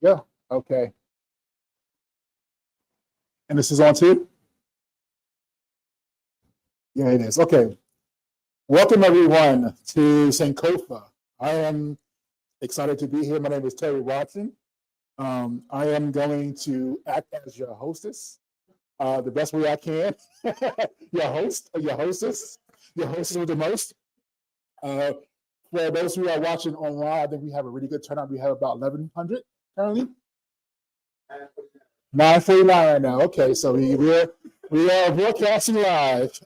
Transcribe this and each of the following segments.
There you go. Okay. And this is on too? Yeah, it is. Okay. Welcome everyone to Sankofa. I am excited to be here. My name is Terry Watson. I am going to act as your hostess the best way I can. Your host, or your hostess with the most. For those who are watching online, I think we have a really good turnout. We have about 1,100 currently. 9:49 right now. Okay, so we are broadcasting live.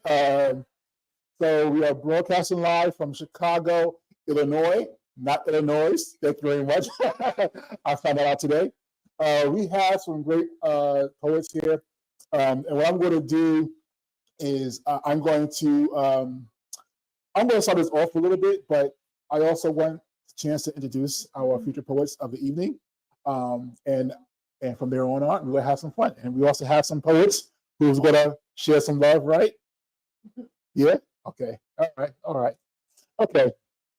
So we are broadcasting live from Chicago, Illinois, not Illinois. Thank you very much. I found that out today. We have some great poets here, and what I'm going to do is I'm going to start this off a little bit, but I also want a chance to introduce our future poets of the evening, and from there on we'll have some fun. And we also have some poets who's going to share some love, right? Yeah. Okay. All right. Okay.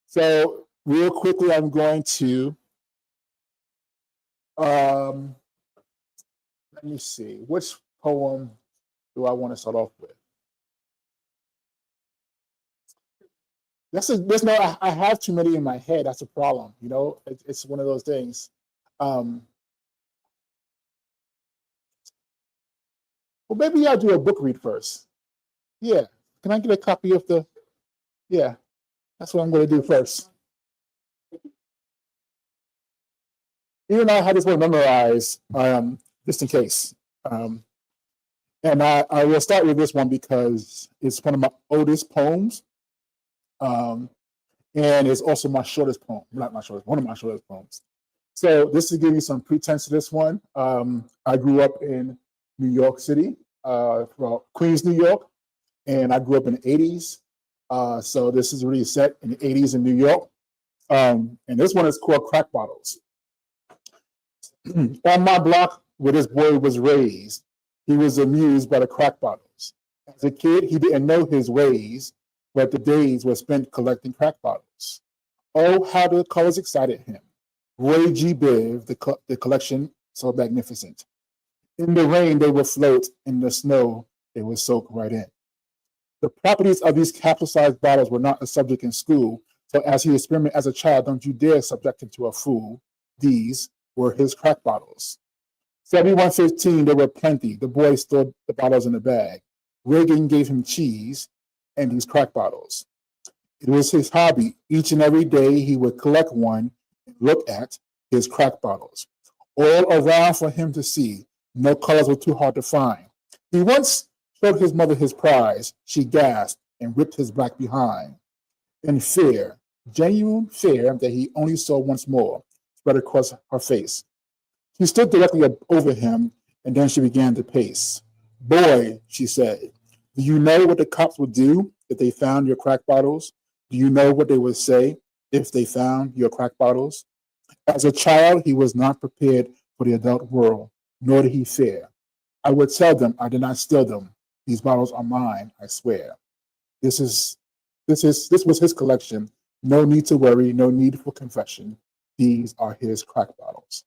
So real quickly, I'm going to let me see, which poem do I want to start off with? I have too many in my head. That's a problem. You know, it's one of those things. Well, maybe I'll do a book read first. Yeah. Can I get a copy of the? Yeah, that's what I'm going to do first. Even though I had this one memorized, just in case. And I will start with this one because it's one of my oldest poems. And it's also my shortest poem. Not my shortest, one of my shortest poems. So this to give you some pretense to this one. I grew up in New York City, Queens, New York, and I grew up in the 80s. So this is really set in the 80s in New York. And this one is called Crack Bottles. On my block where this boy was raised, he was amused by the crack bottles. As a kid, he didn't know his ways, but the days were spent collecting crack bottles. Oh, how the colors excited him. Roy G. Biv, the collection, so magnificent. In the rain, they would float. In the snow, they would soak right in. The properties of these capsule-sized bottles were not a subject in school, so as he experimented as a child, don't you dare subject him to a fool. These were his crack bottles. 7115, there were plenty. The boy stored the bottles in a bag. Reagan gave him cheese and these crack bottles. It was his hobby. Each and every day he would collect one and look at his crack bottles. All around for him to see. No colors were too hard to find. He once showed his mother his prize. She gasped and ripped his back behind. In fear, genuine fear that he only saw once more, spread across her face. She stood directly over him, and then she began to pace. Boy, she said, do you know what the cops would do if they found your crack bottles? Do you know what they would say if they found your crack bottles? As a child, he was not prepared for the adult world, nor did he fear. I would tell them I did not steal them. These bottles are mine, I swear. This was his collection. No need to worry, no need for confession. These are his crack bottles.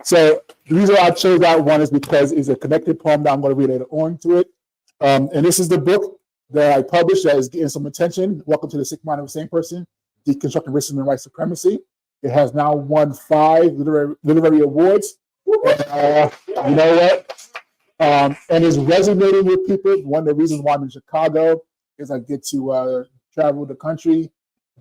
So the reason I chose that one is because it's a connected poem that I'm going to read later on to it. And this is the book that I published that is getting some attention. Welcome to the Sick Mind of the Same Person, Deconstructing Racism and White Supremacy. It has now won 5 literary awards. And, you know what? And is resonating with people. One of the reasons why I'm in Chicago is I get to travel the country,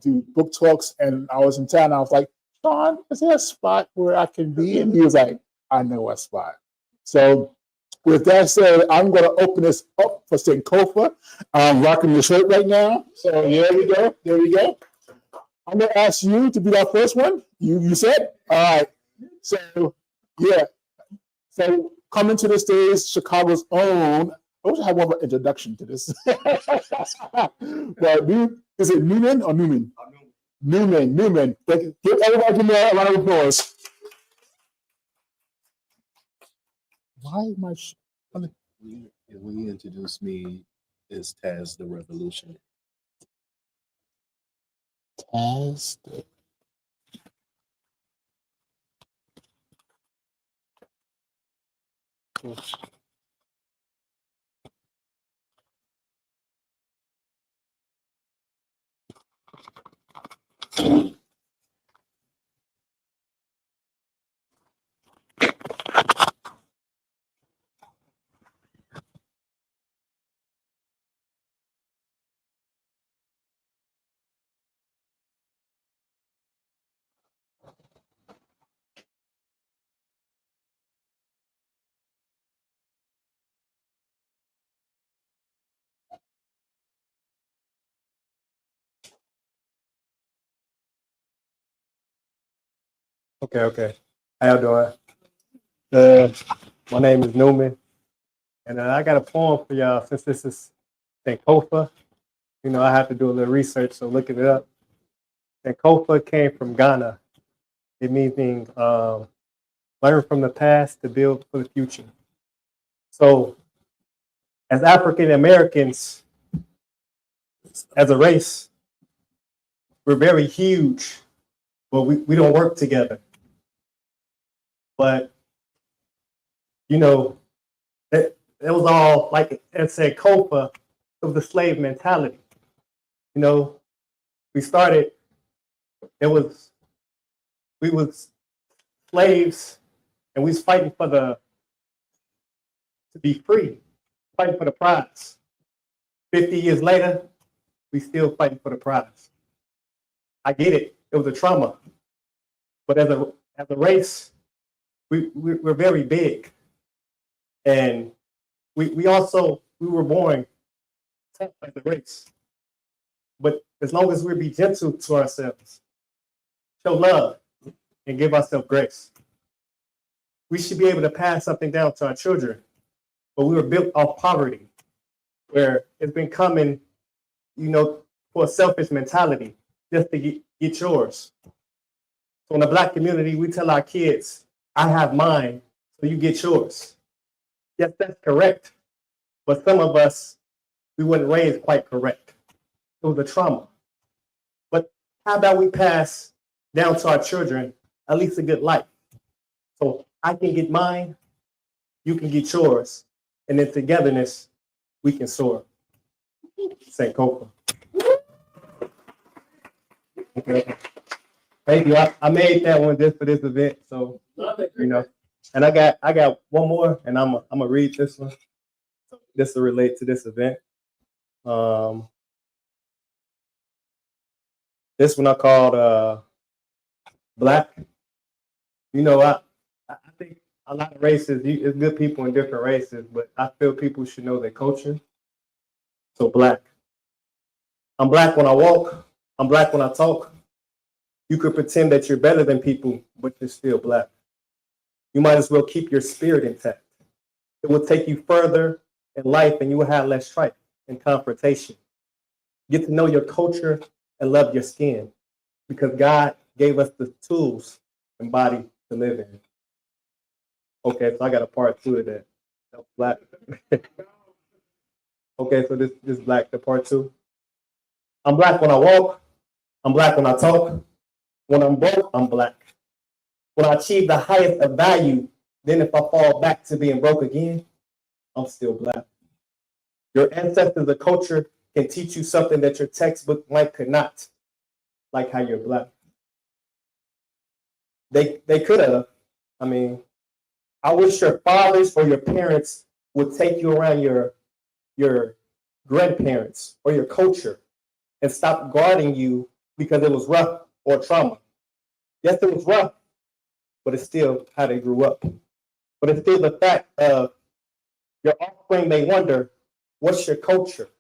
do book talks, and I was in town. I was like, Sean, is there a spot where I can be? And he was like, I know a spot. So with that said, I'm going to open this up for Sankofa. I'm rocking the shirt right now. So there we go. There we go. I'm going to ask you to be that first one. You said? All right. So, yeah. So coming to the stage, Chicago's own. I wish I had one more introduction to this. But is it Nunman or Numan? Numan. Give everybody a round of applause. Why am I? When you introduce me, is Taz the Revolutionary. Taz. Cool. Okay. How y'all doing? My name is Numan, and I got a poem for y'all. Since this is Sankofa, I have to do a little research, so looking it up. Sankofa came from Ghana. It means learn from the past to build for the future. So, as African Americans, as a race, we're very huge, but we don't work together. But, it was all, like it said, Kofa, it was the slave mentality. We started, we was slaves, and we was fighting to be free, fighting for the prize. 50 years later, we still fighting for the prize. I get it. It was a trauma. But as a race, we're very big. And we were born tough as a race. But as long as we be gentle to ourselves, show love, and give ourselves grace, we should be able to pass something down to our children. But we were built off poverty, where it's been coming, for a selfish mentality just to get yours. So in the Black community, we tell our kids, I have mine, so you get yours. Yes, that's correct. But some of us, we weren't raised quite correct. It was a trauma. But how about we pass down to our children at least a good life? So I can get mine, you can get yours, and in togetherness, we can soar. Sankofa. Okay. Thank you. I made that one just for this event, so And I got one more, and I'm gonna read this one. This will relate to this event. This one I called Black. I think a lot of races, it's good people in different races, but I feel people should know their culture. So Black. I'm Black when I walk. I'm Black when I talk. You could pretend that you're better than people, but you're still Black. You might as well keep your spirit intact. It will take you further in life, and you will have less strife and confrontation. Get to know your culture and love your skin, because God gave us the tools and body to live in. Okay, so I got a part 2 of that. That's Black. Okay, so this Black, the part 2. I'm Black when I walk. I'm Black when I talk. When I'm broke, I'm Black. When I achieve the highest of value, then if I fall back to being broke again, I'm still Black. Your ancestors of culture can teach you something that your textbook might could not, like how you're Black. They could have. I mean, I wish your fathers or your parents would take you around your grandparents or your culture and stop guarding you because it was rough or trauma. Yes, it was rough, but it's still how they grew up. But it's still the fact of your offspring may wonder, what's your culture?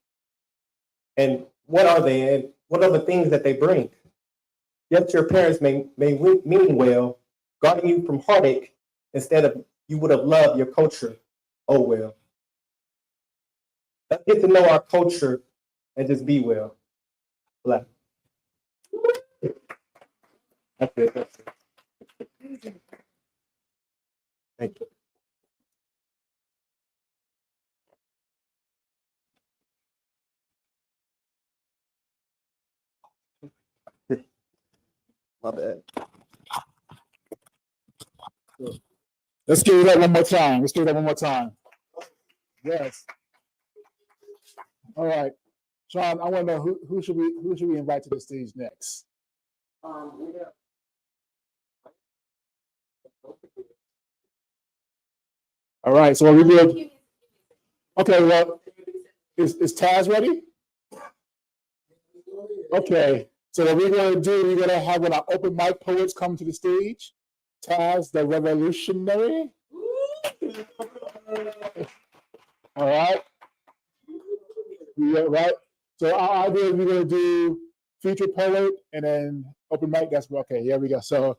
And what are they? And what are the things that they bring? Yes, your parents may mean well, guarding you from heartache instead of you would have loved your culture. Oh well. Let's get to know our culture and just be well. Black. That's it. That's it. Thank you. My bad. Let's give it up one more time. Let's give it up one more time. Yes. All right. Sean, I want to know who should we invite to the stage next? All right. So we will. Okay. Well, is Taz ready? Okay. So what we're going to do, we're going to have one of our open mic poets come to the stage. Taz the Revolutionary. All right. Yeah, right. So our idea is we're going to do feature poet and then open mic. That's okay. Here we go. So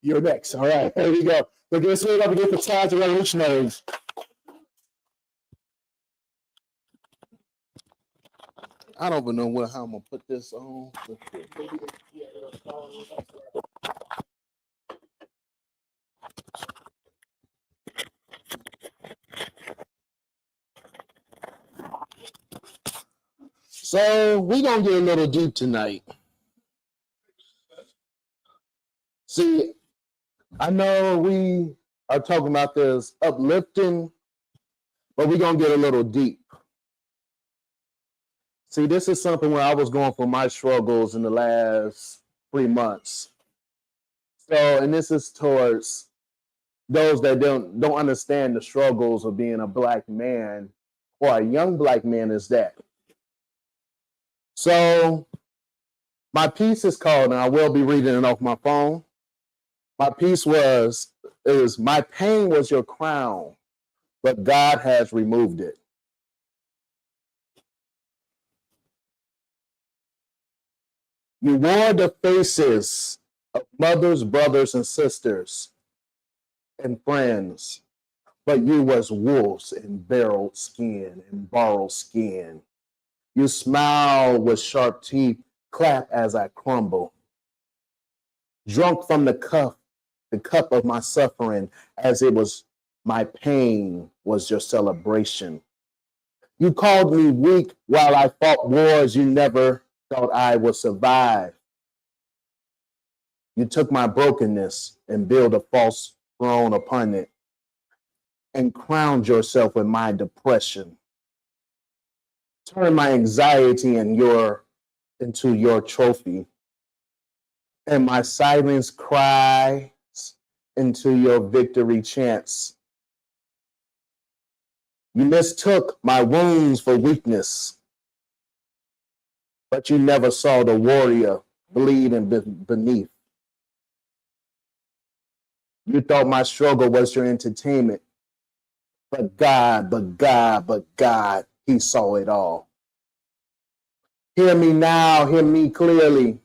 you're next. All right. There we go. So get straight up again for Taz the Revolutionary. I don't even know how I'm gonna put this on. So we're gonna get a little deep tonight. See, I know we are talking about this uplifting, but we're gonna get a little deep. See, this is something where I was going through my struggles in the last 3 months. So, and this is towards those that don't understand the struggles of being a Black man or a young Black man is that. So my piece is called, and I will be reading it off my phone. My piece is my pain was your crown, but God has removed it. You wore the faces of mothers, brothers, and sisters, and friends, but you was wolves in barreled skin and borrowed skin. You smile with sharp teeth, clap as I crumble. Drunk from the cup of my suffering, as it was my pain was your celebration. You called me weak while I fought wars you never thought I would survive. You took my brokenness and built a false throne upon it and crowned yourself with my depression. Turn my anxiety into your trophy and my silence cries into your victory chants. You mistook my wounds for weakness, but you never saw the warrior bleeding beneath. You thought my struggle was your entertainment, but God, He saw it all. Hear me now, hear me clearly.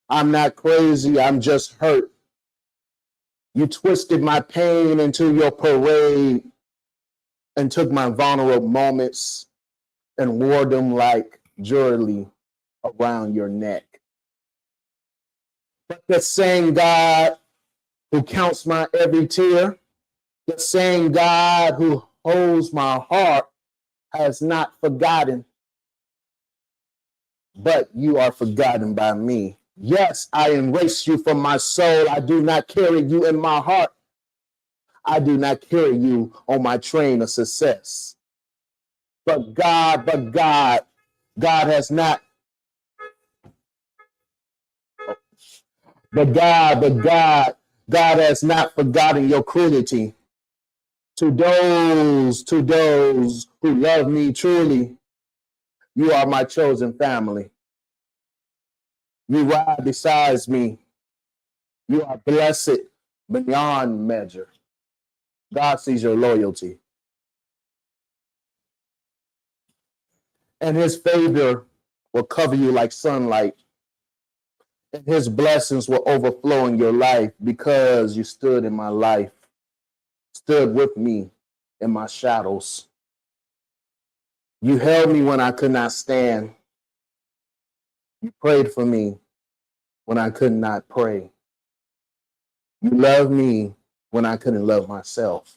I'm not crazy, I'm just hurt. You twisted my pain into your parade and took my vulnerable moments and wore them like jewelry around your neck. But the same God who counts my every tear, the same God who holds my heart has not forgotten, but you are forgotten by me. Yes, I erase you from my soul. I do not carry you in my heart. I do not carry you on my train of success. But God has not. God has not forgotten your cruelty. To those who love me truly, you are my chosen family. You ride beside me. You are blessed beyond measure. God sees your loyalty. And his favor will cover you like sunlight. And his blessings will overflow in your life because you stood in my life, stood with me in my shadows. You held me when I could not stand. You prayed for me when I could not pray. You loved me when I couldn't love myself.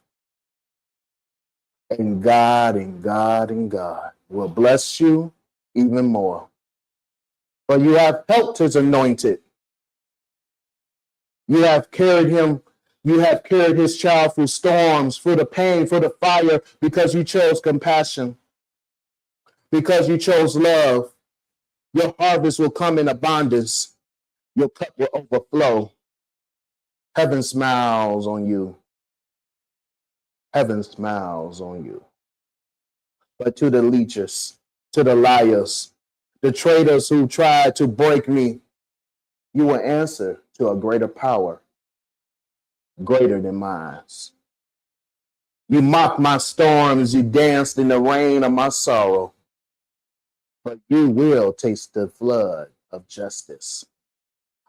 And God will bless you even more. For you have helped his anointed. You have carried him You have carried his child through storms, through the pain, through the fire, because you chose compassion, because you chose love. Your harvest will come in abundance. Your cup will overflow. Heaven smiles on you. Heaven smiles on you. But to the leechers, to the liars, the traitors who tried to break me, you will answer to a greater power, greater than mine. You mocked my storms, you danced in the rain of my sorrow, but you will taste the flood of justice.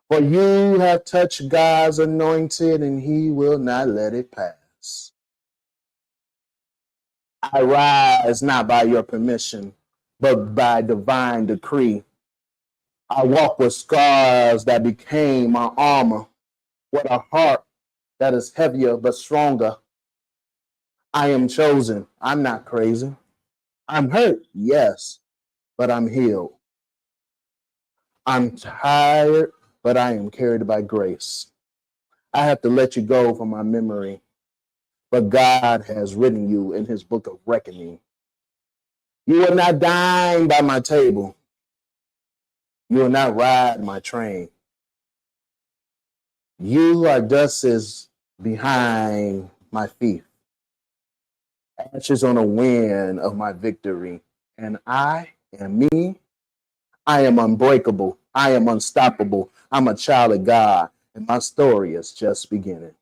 For you have touched God's anointed, and he will not let it pass. I rise not by your permission, but by divine decree. I walk with scars that became my armor, with a heart that is heavier but stronger. I am chosen. I'm not crazy. I'm hurt, yes, but I'm healed. I'm tired, but I am carried by grace. I have to let you go from my memory, but God has written you in his book of reckoning. You will not dine by my table. You will not ride my train. You are dust is behind my feet, ashes on the wind of my victory. And I am me. I am unbreakable. I am unstoppable. I'm a child of God, and my story is just beginning.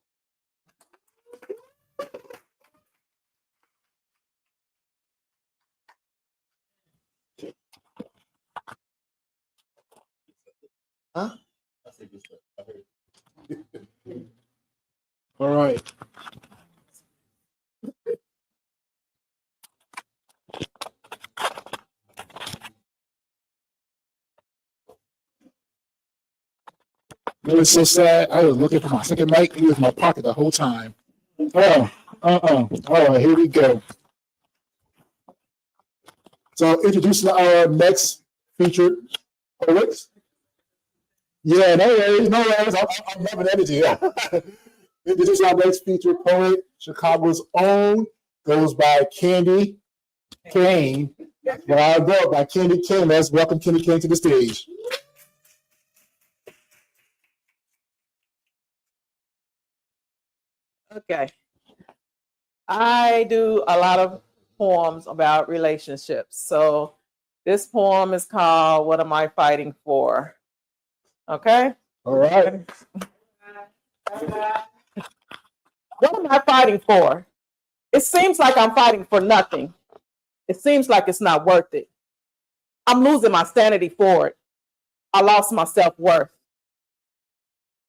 Huh? All right. It was so sad. I was looking for my second mic. It was in my pocket the whole time. Oh, All right, here we go. So introducing our next featured poets. Yeah, no worries, no worries. I'm loving energy. Introducing our next featured poet, Chicago's own, goes by Candy Kane. Well, I go by Candy Kane. Let's welcome Candy Kane to the stage. Okay. I do a lot of poems about relationships. So this poem is called What Am I Fighting For? Okay? All right. What am I fighting for? It seems like I'm fighting for nothing. It seems like it's not worth it. I'm losing my sanity for it. I lost my self-worth.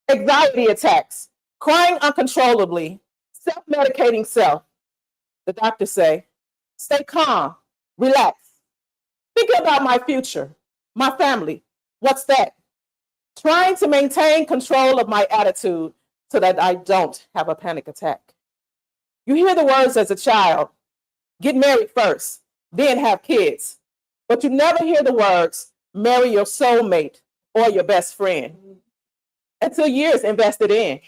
Anxiety attacks, crying uncontrollably, self-medicating self. The doctors say, stay calm, relax. Think about my future, my family. What's that? Trying to maintain control of my attitude so that I don't have a panic attack. You hear the words as a child, get married first, then have kids. But you never hear the words, marry your soulmate or your best friend. Until years invested in.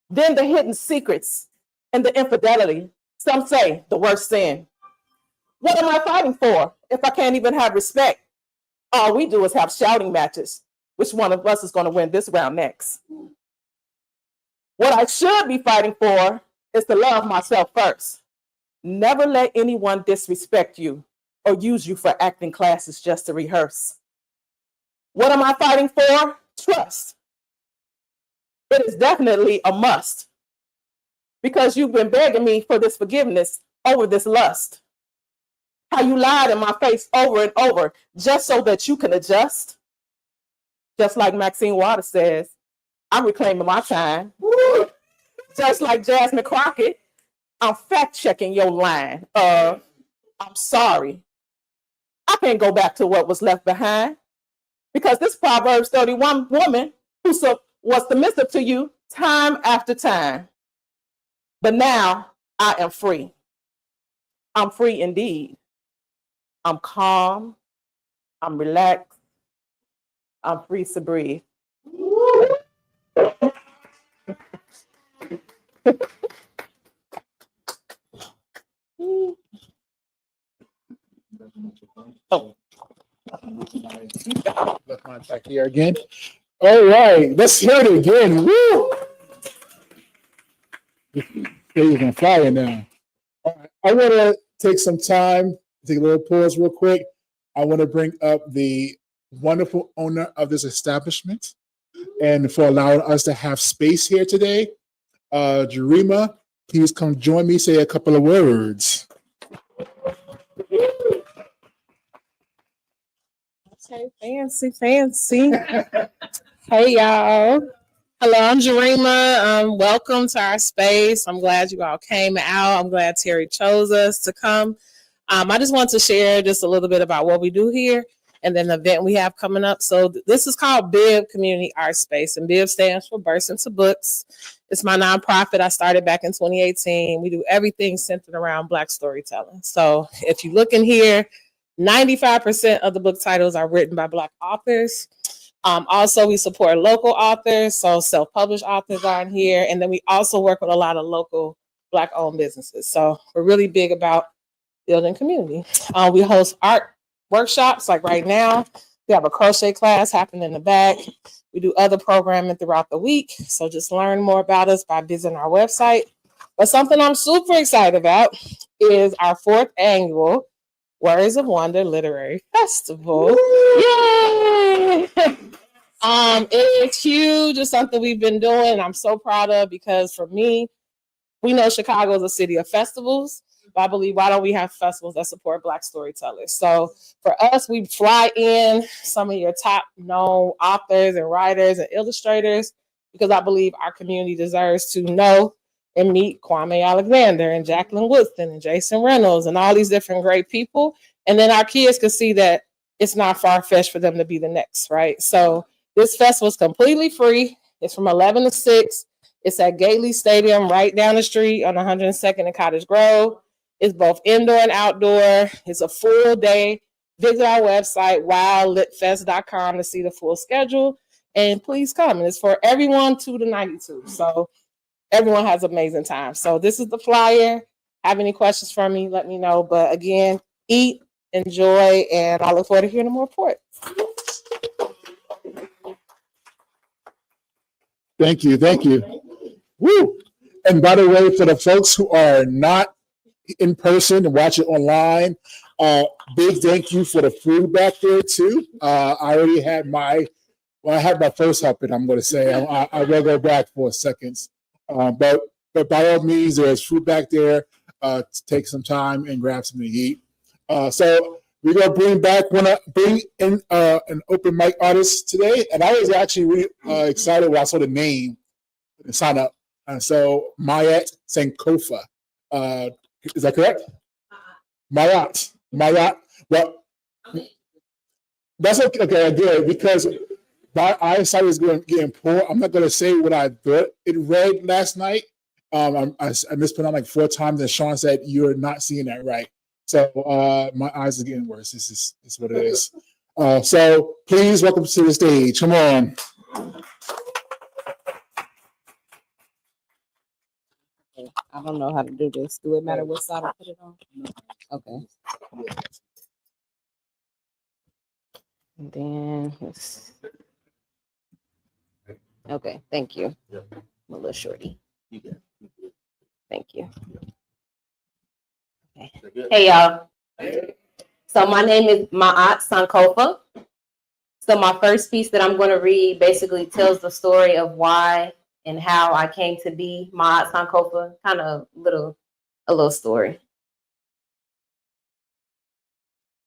Then the hidden secrets and the infidelity, some say the worst sin. What am I fighting for if I can't even have respect? All we do is have shouting matches. Which one of us is going to win this round next? What I should be fighting for is to love myself first. Never let anyone disrespect you or use you for acting classes just to rehearse. What am I fighting for? Trust. It is definitely a must because you've been begging me for this forgiveness over this lust. How you lied in my face over and over just so that you can adjust. Just like Maxine Waters says, I'm reclaiming my time. Just like Jasmine Crockett, I'm fact-checking your line of, I'm sorry. I can't go back to what was left behind because this Proverbs 31 woman who was submissive to you time after time. But now I am free. I'm free indeed. I'm calm. I'm relaxed. I'm free to breathe. Oh. Left mine back here again. All right, let's hear it again. Woo! He's on fire now. All right, I want to take some time, take a little pause real quick. I want to bring up the wonderful owner of this establishment and for allowing us to have space here today. Jarima, please come join me, say a couple of words. Okay, fancy. Hey, y'all. Hello, I'm Jarima. Welcome to our space. I'm glad you all came out. I'm glad Terry chose us to come. I just want to share just a little bit about what we do here and then the event we have coming up. So this is called BIB Community Art Space, and BIB stands for Burst Into Books. It's my nonprofit. I started back in 2018. We do everything centered around Black storytelling. So if you look in here, 95% of the book titles are written by Black authors. Also, we support local authors, so self-published authors are in here. And then we also work with a lot of local Black-owned businesses. So we're really big about building community. We host art workshops, like right now. We have a crochet class happening in the back. We do other programming throughout the week. So just learn more about us by visiting our website. But something I'm super excited about is our 4th annual Words of Wonder Literary Festival. Yay! It's huge. It's something we've been doing. I'm so proud of, because for me, we know Chicago is a city of festivals, but I believe, why don't we have festivals that support Black storytellers? So for us, we fly in some of your top known authors and writers and illustrators, because I believe our community deserves to know and meet Kwame Alexander and Jacqueline Woodson and Jason Reynolds and all these different great people. And then our kids can see that it's not far-fetched for them to be the next, right? So this festival is completely free. It's from 11 to 6. It's at Gately Stadium right down the street on 102nd and Cottage Grove. It's both indoor and outdoor. It's a full day. Visit our website, wildlitfest.com, to see the full schedule. And please come. And it's for everyone 2 to 92. So everyone has an amazing time. So this is the flyer. Have any questions for me, let me know. But again, eat, enjoy, and I look forward to hearing more reports. Thank you. Woo! And by the way, for the folks who are not in person and watch it online, big thank you for the food back there too. I already had I had my first helping, I'm going to say. I will go back for a second. But by all means, there's food back there. To take some time and grab something to eat. So we're going to bring in an open mic artist today. And I was actually really excited when I saw the name and sign up. So Marat Sankofa. Is that correct? Marat. Well, that's okay, good, because my eyesight is getting poor. I'm not going to say what I thought it read last night. I mispronounced like 4 times, and Sean said, "You're not seeing that right." So my eyes are getting worse. This is what it is. So please welcome to the stage. Come on. I don't know how to do this. Do it matter what side I put it on? Okay. And then okay, thank you. I'm a little shorty. Thank you. Okay. Hey y'all. So my name is Marat Sankofa. So my first piece that I'm going to read basically tells the story of why and how I came to be Marat Sankofa. Kind of a little story.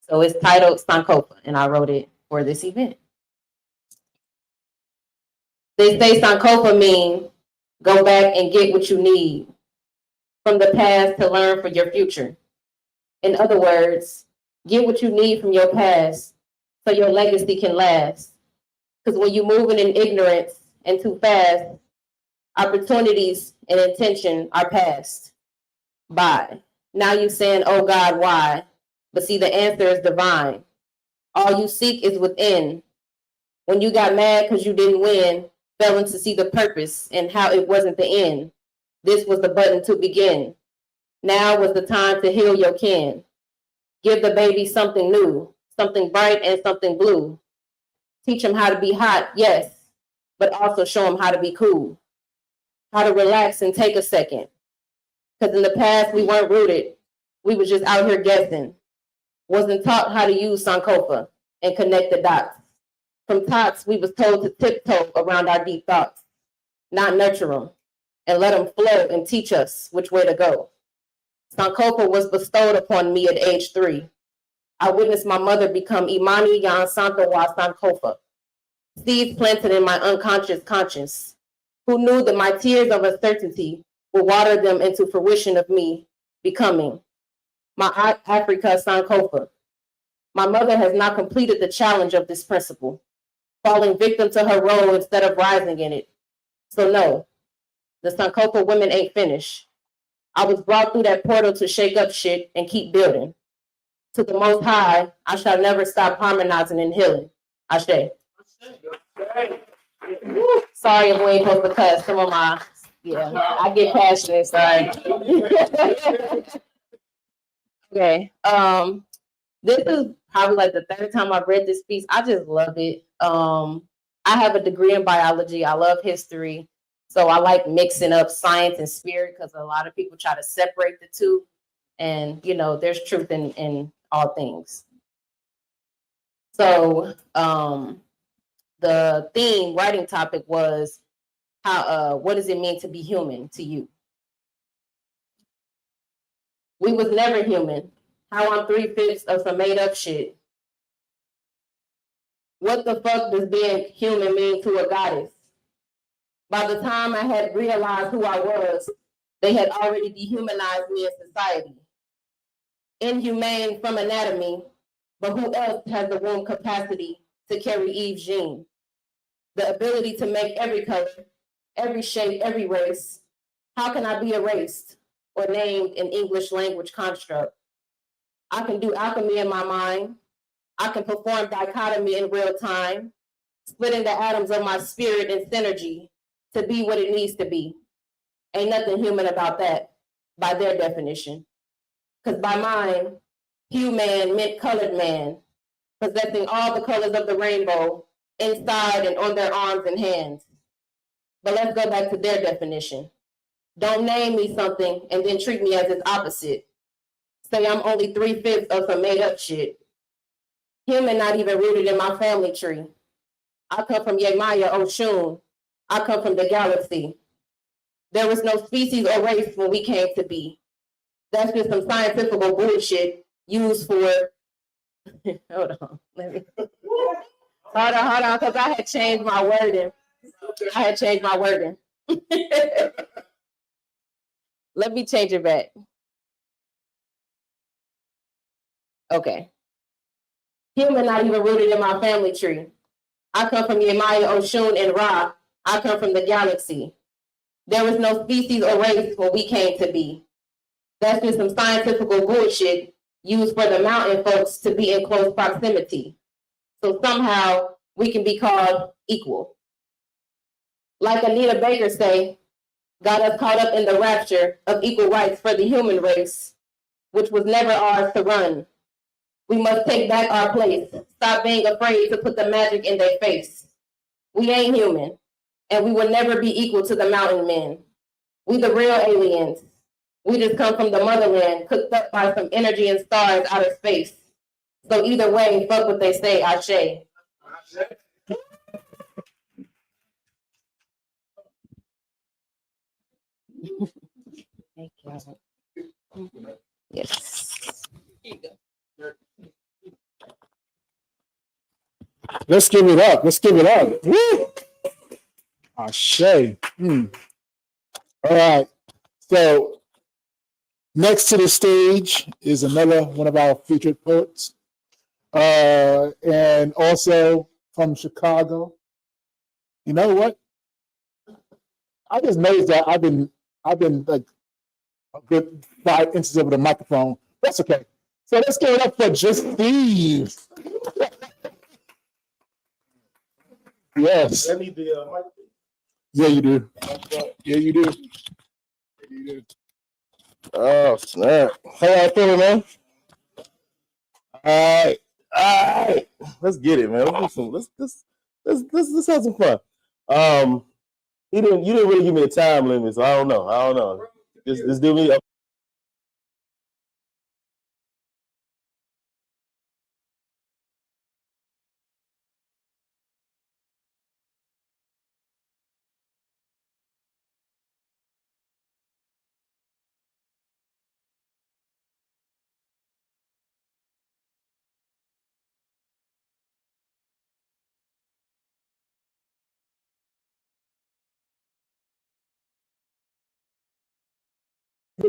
So it's titled Sankofa, and I wrote it for this event. They say Sankofa means go back and get what you need from the past to learn for your future. In other words, get what you need from your past so your legacy can last. Because when you're moving in ignorance and too fast, opportunities and intention are passed by. Now you're saying, oh God, why? But see, the answer is divine. All you seek is within. When you got mad because you didn't win, failing to see the purpose and how it wasn't the end. This was the button to begin. Now was the time to heal your kin. Give the baby something new, something bright and something blue. Teach him how to be hot, yes, but also show him how to be cool. How to relax and take a second. Because in the past, we weren't rooted. We were just out here guessing. Wasn't taught how to use Sankofa and connect the dots. From tots, we was told to tiptoe around our deep thoughts, not nurture them, and let them flow and teach us which way to go. Sankofa was bestowed upon me at age 3. I witnessed my mother become Imani Yan Santo Wa Sankofa, seeds planted in my unconscious conscience, who knew that my tears of uncertainty would water them into fruition of me becoming my Africa Sankofa. My mother has not completed the challenge of this principle, falling victim to her role instead of rising in it. So no, the Sankofa women ain't finished. I was brought through that portal to shake up shit and keep building. To the Most High, I shall never stop harmonizing and healing. Ashe. Sorry if we ain't supposed to cuss. Some of my, I get passionate, sorry. Okay. This is probably like the 3rd time I've read this piece. I just love it. I have a degree in biology. I love history. So I like mixing up science and spirit because a lot of people try to separate the two. And, you know, there's truth in all things. So the theme, writing topic was how what does it mean to be human to you? We was never human. How I'm 3/5 of some made up shit. What the fuck does being human mean to a goddess? By the time I had realized who I was, they had already dehumanized me in society. Inhumane from anatomy, but who else has the womb capacity to carry Eve's gene? The ability to make every color, every shape, every race. How can I be erased or named in English language construct? I can do alchemy in my mind. I can perform dichotomy in real time, splitting the atoms of my spirit in synergy to be what it needs to be. Ain't nothing human about that, by their definition. Because by mine, human meant colored man, possessing all the colors of the rainbow inside and on their arms and hands. But let's go back to their definition. Don't name me something and then treat me as its opposite. Say I'm only 3/5 of some made up shit. Human not even rooted in my family tree. I come from Yemaya Oshun. I come from the galaxy. There was no species or race when we came to be. That's just some scientific bullshit used for, hold on, hold on, because I had changed my wording. Let me change it back. Okay. Human not even rooted in my family tree. I come from Yemaya Oshun and Ra. I come from the galaxy. There was no species or race when we came to be. That's just some scientific bullshit used for the mountain folks to be in close proximity. So somehow we can be called equal. Like Anita Baker say, got us caught up in the rapture of equal rights for the human race, which was never ours to run. We must take back our place. Stop being afraid to put the magic in their face. We ain't human, and we will never be equal to the mountain men. We the real aliens. We just come from the motherland, cooked up by some energy and stars out of space. So either way, fuck what they say, Ashe. Thank you. Yes. Let's give it up. Let's give it up. Woo! Ashe. All right. So next to the stage is another one of our featured poets, and also from Chicago. You know what? I just noticed that I've been like a good 5 inches over the microphone. That's okay. So let's give it up for Just Steve. Yes. I need the mic. Yeah, you do. Yeah, you do. Oh snap! How y'all feeling, man? All right. Let's get it, man. Let's do some. Let's have some fun. You didn't really give me a time limit, so I don't know. Just do me.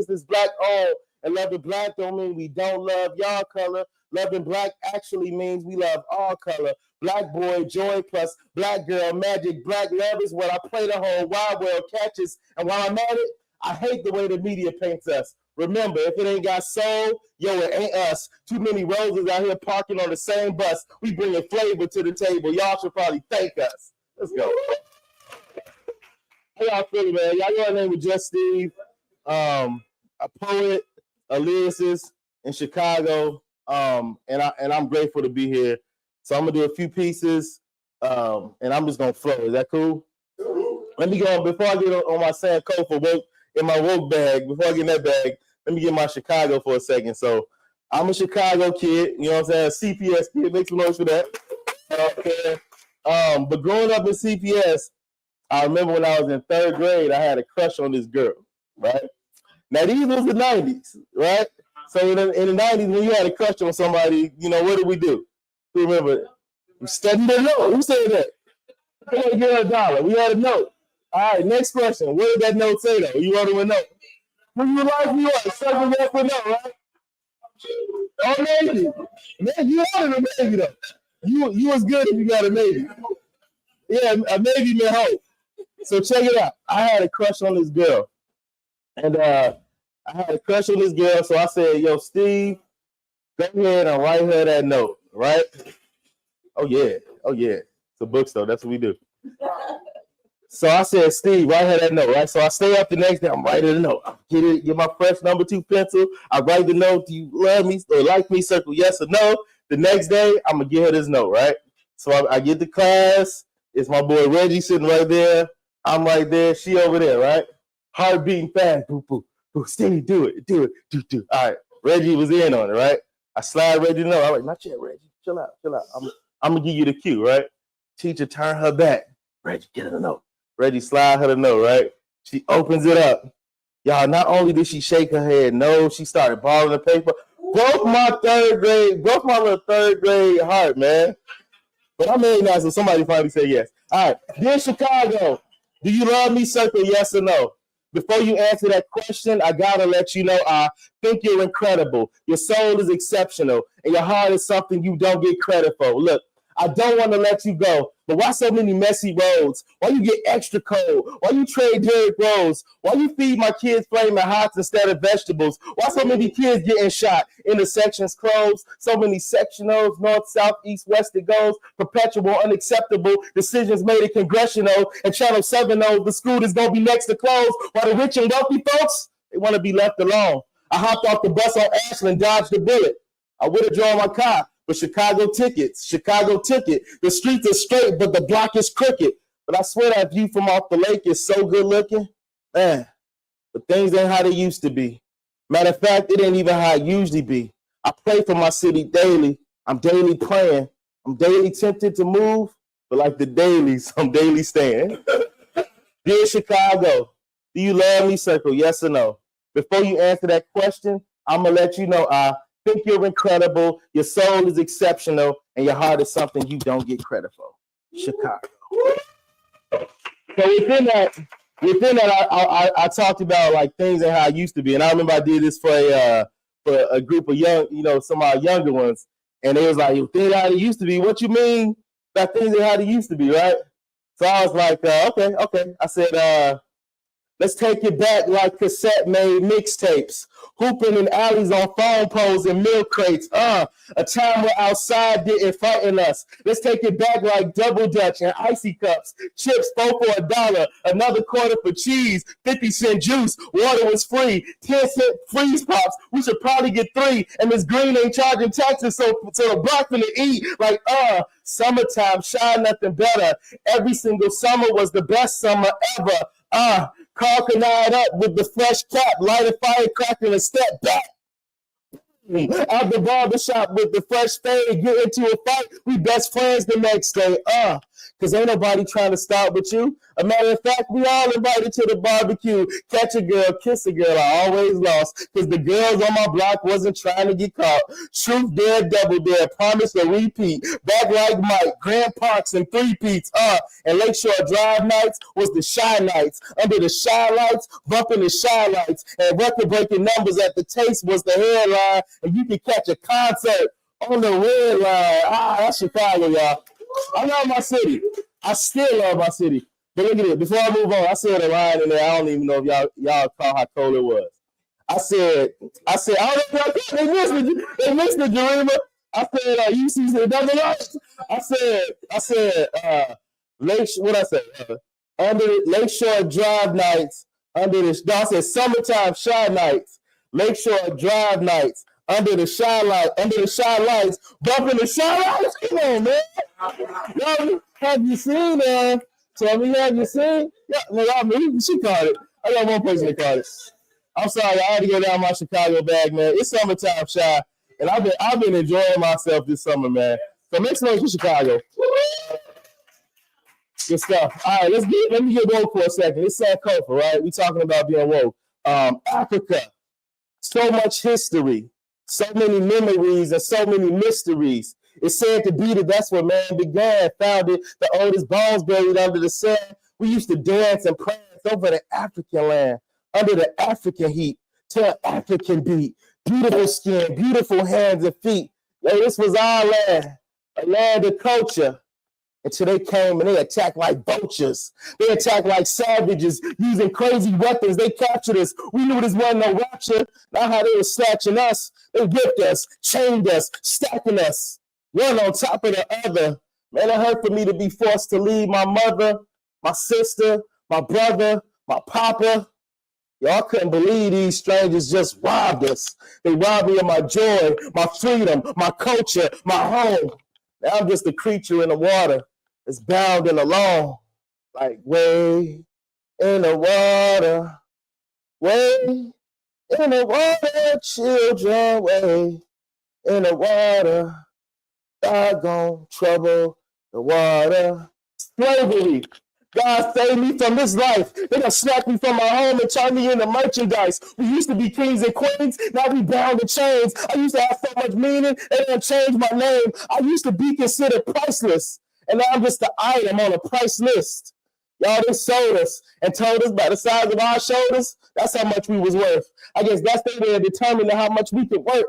This black all and loving black don't mean we don't love y'all color. Loving black actually means we love all color. Black boy, joy plus black girl, magic. Black love is what I play the whole wide world catches. And while I'm at it, I hate the way the media paints us. Remember, if it ain't got soul, yo, it ain't us. Too many roses out here parking on the same bus. We bringing flavor to the table. Y'all should probably thank us. Let's go. How y'all feeling, man? Y'all know my name is Just Steve. A poet, a lyricist in Chicago, and I'm grateful to be here. So I'm gonna do a few pieces, and I'm just gonna flow. Is that cool? Let me go before I get on my Sankofa woke in my woke bag. Before I get in that bag, let me get my Chicago for a second. So I'm a Chicago kid. You know what I'm saying? CPS kid. Make some noise for that. Okay. But growing up in CPS, I remember when I was in 3rd grade, I had a crush on this girl. Right now, these was the 90s, right? So in the 90s, when you had a crush on somebody, you know, what did we do? You remember? We studied the note. Who said that? Come on, give her $1. We had a note. All right, next question. What did that note say, though? You wrote him a note. Who you like? You are circle that for note, right? Oh, maybe. Man, you wanted a maybe, though. You was good if you got a maybe. Yeah, a maybe meant hope. So check it out. I had a crush on this girl. And I had a crush on this girl, so I said, yo, Steve, go ahead and write her that note, right? Oh, yeah. It's a bookstore. That's what we do. So I said, Steve, write her that note, right? So I stay up the next day. I'm writing the note. I get my fresh number 2 pencil. I write the note. Do you love me or like me? Circle yes or no. The next day, I'm going to give her this note, right? So I get to class. It's my boy Reggie sitting right there. I'm right there. She over there, right? Heart beating fast. Boo, boo, boo. Steve, do it. Do. All right. Reggie was in on it, right? I slide Reggie the note. I'm like, not yet, Reggie. Chill out. I'm going to give you the cue, right? Teacher, turn her back. Reggie, get her the note. Reggie, slide her the note, right? She opens it up. Y'all, not only did she shake her head, no, she started balling the paper. Broke my little 3rd grade heart, man. But I'm very nice, so somebody finally said yes. All right. Dear Chicago, do you love me? Circle yes or no. Before you answer that question, I gotta let you know I think you're incredible. Your soul is exceptional, and your heart is something you don't get credit for. Look, I don't want to let you go, but why so many messy roads? Why you get extra cold? Why you trade Derrick Rose? Why you feed my kids flaming hots instead of vegetables? Why so many kids getting shot? Intersections closed, so many sectionals, north, south, east, west it goes. Perpetual, unacceptable decisions made at congressional and Channel 7 knows the school is going to be next to close, while the rich and wealthy folks, they want to be left alone. I hopped off the bus on Ashland, dodged the bullet. I would have drawn my car. But Chicago took it. The streets are straight, but the block is crooked. But I swear that view from off the lake is so good looking. Man, but things ain't how they used to be. Matter of fact, it ain't even how it usually be. I pray for my city daily. I'm daily praying. I'm daily tempted to move, but like the dailies, I'm daily staying. Dear Chicago, do you love me? Circle yes or no. Before you answer that question, I'm going to let you know I think you're incredible, your soul is exceptional, and your heart is something you don't get credit for. Chicago. So within that, I talked about like things and how I used to be, and I remember I did this for a group of young, some of our younger ones, and they was like, "Things how they used to be." What you mean that things are how they used to be, right? So I was like, okay. I said, Let's take it back like cassette made mixtapes. Hooping in alleys on phone poles and milk crates. A time where outside didn't frighten us. Let's take it back like double dutch and icy cups. Chips 4 for $1, another quarter for cheese, 50-cent juice, water was free, 10-cent freeze pops. We should probably get 3, and Miss Green ain't charging taxes, so the block finna eat. Like, summertime, shine nothing better. Every single summer was the best summer ever. Carl canard up with the fresh cap, light a firecracker and step back. Out the barbershop with the fresh fade, get into a fight, we best friends the next day. Cause ain't nobody trying to start with you. A matter of fact, we all invited to the barbecue. Catch a girl, kiss a girl, I always lost. Cause the girls on my block wasn't trying to get caught. Truth dare, double dare, promise to repeat. Back like Mike, Grand Parks and 3-peats. And Lakeshore Drive nights was the shy nights. Under the shy lights, bumping the shy lights. And record-breaking numbers at the taste was the headline. And you could catch a concert on the red line. That's Chicago, y'all. I love my city. I still love my city. But look at it. Before I move on, I said a line in there. I don't even know if y'all caught how cold it was. I said, I don't know if y'all they missed the Jarima. I said, you see the double lights. I said, under Lakeshore Drive nights, I said summertime shy nights, Lakeshore Drive nights, under the shy lights, bumping the shy lights. Come on, man. Yo, have you seen tell me, have you seen? Yeah, she caught it. I got one person that caught it. I'm sorry, I had to go down my Chicago bag, man. It's summertime shy, and I've been enjoying myself this summer, man. So make some noise for Chicago. Good stuff. All right, let me get woke for a second. It's Sankofa, right? We talking about being woke. Africa, so much history, so many memories, and so many mysteries. It's said to be that that's where man began, founded the oldest bones buried under the sand. We used to dance and prance over the African land, under the African heat, to an African beat. Beautiful skin, beautiful hands and feet. Yo, this was our land, a land of culture. Until they came and they attacked like vultures. They attacked like savages, using crazy weapons. They captured us. We knew this wasn't no rapture. Not how they were snatching us. They whipped us, chained us, stacking us, one on top of the other. Man, it hurt for me to be forced to leave my mother, my sister, my brother, my papa. Y'all couldn't believe these strangers just robbed us. They robbed me of my joy, my freedom, my culture, my home. Now I'm just a creature in the water. It's bound and alone, like way in the water, children, way in the water, doggone trouble, the water, slavery. God saved me from this life. They done snatched me from my home and turned me into merchandise. We used to be kings and queens. Now we bound in chains. I used to have so much meaning. They done changed my name. I used to be considered priceless. And now I'm just an item on a price list. Y'all, they sold us and told us by the size of our shoulders, that's how much we was worth. I guess that's their way of determining how much we could work.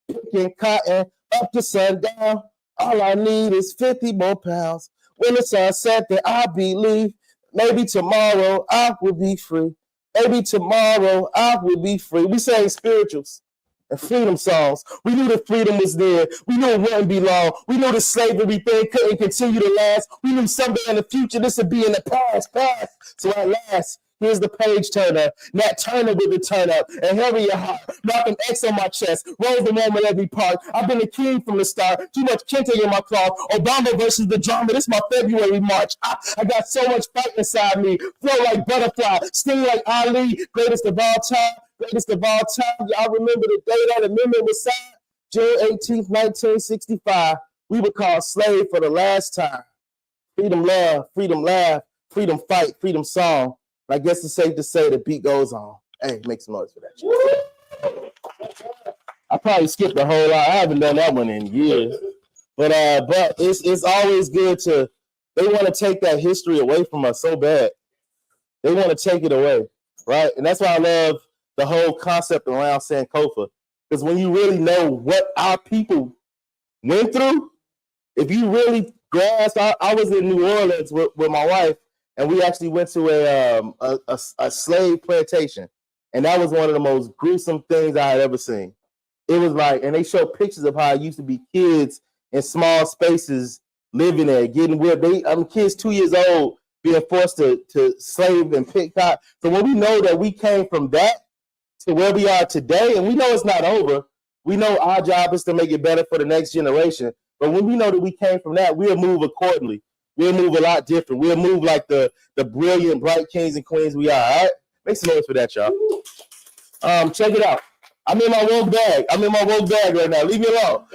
Picking cotton up to sundown. All I need is 50 more pounds. When the sun set, then I believe maybe tomorrow I will be free. Maybe tomorrow I will be free. We sang spirituals and freedom songs. We knew that freedom was there. We knew it wouldn't be long. We knew the slavery thing couldn't continue to last. We knew someday in the future this would be in the past. So at last, here's the page turner. Nat Turner with the turn up. And Harriet Hart. Malcolm X on my chest. Rose the moment every part. I've been a king from the start. Too much kente in my cloth. Obama versus the drama. This is my February march. I got so much fight inside me. Flow like butterfly. Sting like Ali. Greatest of all time. Greatest of all time. Y'all remember the day that amendment was signed? June 18th, 1965. We were called slave for the last time. Freedom love, freedom laugh, freedom fight, freedom song. I guess it's safe to say the beat goes on. Hey, make some noise for that shit. I probably skipped a whole lot. I haven't done that one in years. But it's always good to, they want to take that history away from us so bad. They want to take it away, right? And that's why I love the whole concept around Sankofa. Because when you really know what our people went through, if you really grasp, I was in New Orleans with my wife, and we actually went to a slave plantation, and that was one of the most gruesome things I had ever seen. It was like, and they showed pictures of how it used to be kids in small spaces living there, getting whipped. Kids 2 years old being forced to slave and pick cotton. So when we know that we came from that to where we are today, and we know it's not over, we know our job is to make it better for the next generation. But when we know that we came from that, we'll move accordingly. We'll move a lot different. We'll move like the brilliant, bright kings and queens we are. All right? Make some noise for that, y'all. Check it out. I'm in my woke bag. Right now. Leave me alone.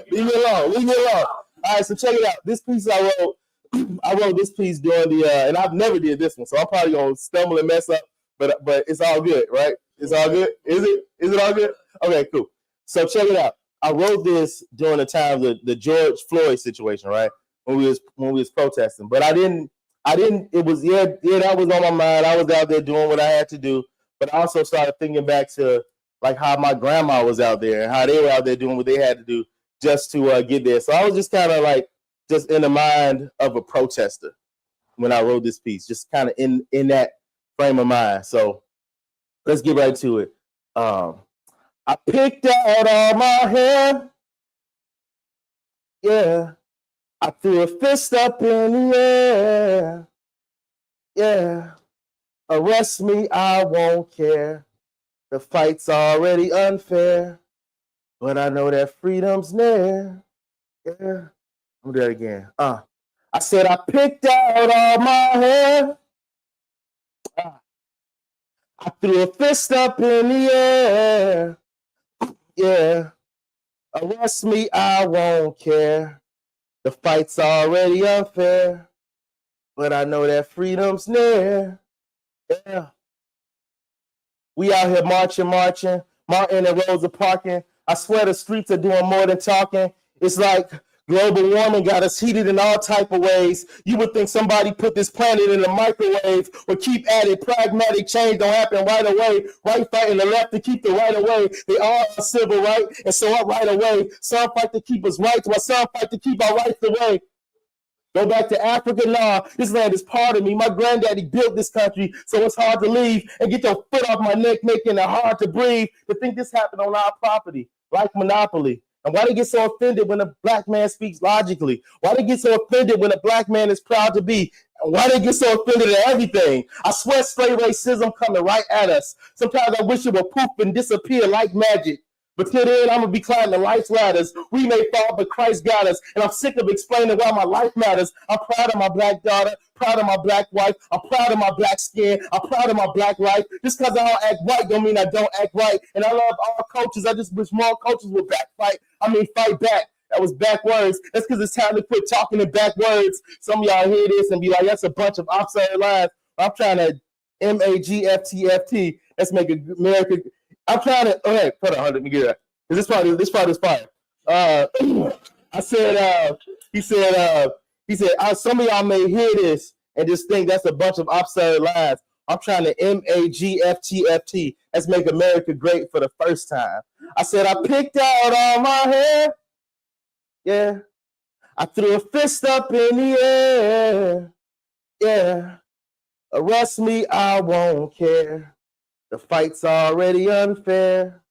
All right, so check it out. This piece I wrote this piece during the and I've never did this one, so I'm probably gonna stumble and mess up, but it's all good, right? It's all good. Is it all good? Okay, cool. So check it out. I wrote this during the time of the George Floyd situation, right? When we was protesting, but I didn't. It was that was on my mind. I was out there doing what I had to do, but I also started thinking back to like how my grandma was out there and how they were out there doing what they had to do just to get there. So I was just kind of like just in the mind of a protester when I wrote this piece, just kind of in that frame of mind. So let's get right to it. I picked out all my hair. Yeah. I threw a fist up in the air. Yeah. Arrest me, I won't care. The fight's already unfair, but I know that freedom's near. Yeah. I'm gonna do that again. I said I picked out all my hair. I threw a fist up in the air. Yeah. Arrest me, I won't care. The fight's already unfair, but I know that freedom's near. Yeah. We out here marching. Martin and Rosa parking. I swear the streets are doing more than talking. It's like global warming got us heated in all type of ways. You would think somebody put this planet in a microwave or keep at it. Pragmatic change don't happen right away. Right fighting the left to keep the right away. They all are civil right, and so up right away. Some fight to keep us right, while some fight to keep our rights away. Go back to Africa now. This land is part of me. My granddaddy built this country, so it's hard to leave and get your foot off my neck, making it hard to breathe. To think this happened on our property, like monopoly. And why they get so offended when a black man speaks logically? Why they get so offended when a black man is proud to be? And why they get so offended at everything? I swear straight racism coming right at us. Sometimes I wish it would poof and disappear like magic. But till then, I'm going to be climbing life's ladders. We may fall, but Christ got us. And I'm sick of explaining why my life matters. I'm proud of my black daughter, proud of my black wife. I'm proud of my black skin. I'm proud of my black life. Just because I don't act white don't mean I don't act right. And I love all coaches. I just wish more coaches would fight back. That was backwards. That's because it's time to quit talking in backwards. Some of y'all hear this and be like, that's a bunch of absurd lies. I'm trying to MAGFTFT. Let's make America... I'm trying to. Okay, hold on. Let me get that. This part is fire. I said. He said. Some of y'all may hear this and just think that's a bunch of absurd lies. I'm trying to MAGFTFT. Let's make America great for the first time. I said I picked out all my hair. Yeah. I threw a fist up in the air. Yeah. Arrest me, I won't care. The fight's already unfair,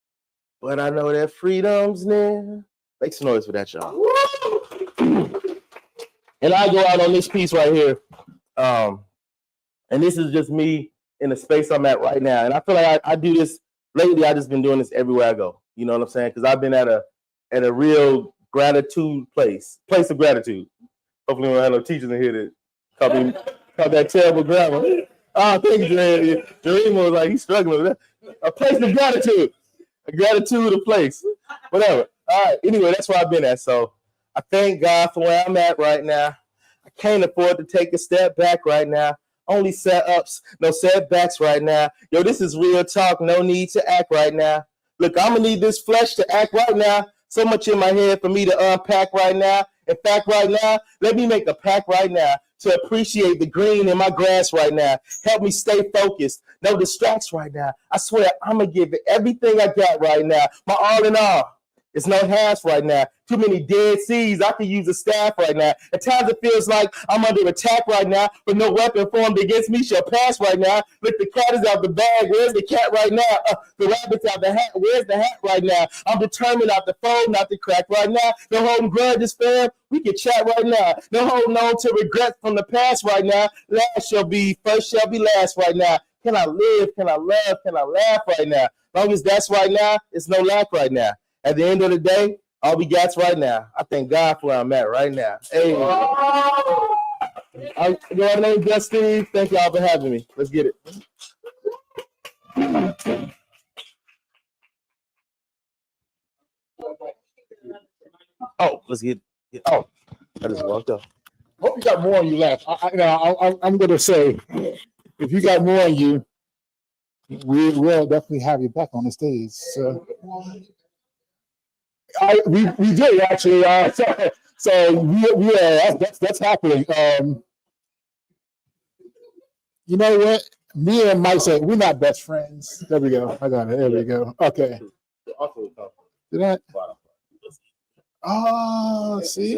but I know that freedom's near. Make some noise for that, y'all. And I go out on this piece right here. And this is just me in the space I'm at right now. And I feel like I do this lately. I just been doing this everywhere I go. You know what I'm saying? Because I've been at a real gratitude place of gratitude. Hopefully we don't have no teachers in here that call that terrible grammar. Oh, thank you, man. Jareem was like, he's struggling with that. A place of gratitude. A gratitude, a place. Whatever. All right. Anyway, that's where I've been at. So I thank God for where I'm at right now. I can't afford to take a step back right now. Only set-ups, no setbacks right now. Yo, this is real talk. No need to act right now. Look, I'm going to need this flesh to act right now. So much in my head for me to unpack right now. In fact, right now, let me make a pact right now to appreciate the green in my grass right now. Help me stay focused. No distracts right now. I swear, I'm going to give it everything I got right now. My all in all. It's no hash right now. Too many dead seas. I could use a staff right now. At times it feels like I'm under attack right now, but no weapon formed against me shall pass right now. Look, the cat is out the bag. Where's the cat right now? The rabbit's out the hat. Where's the hat right now? I'm determined not to fold, not to crack right now. No holding grudges, fam. We can chat right now. No holding on to regrets from the past right now. Last shall be, first shall be last right now. Can I live? Can I love? Can I laugh right now? Long as that's right now, it's no lack right now. At the end of the day, all we got's right now. I thank God for where I'm at right now. Hey, my name is Justine. Thank y'all for having me. Let's get it. Oh, let's get it. Oh, I just walked up. Hope you got more on you left. I'm going to say, if you got more on you, we will definitely have you back on the stage. So. We did actually. So we that's happening. You know what? Me and Mike said we're not best friends. There we go. I got it. There we go. Okay. Did I? Oh, see.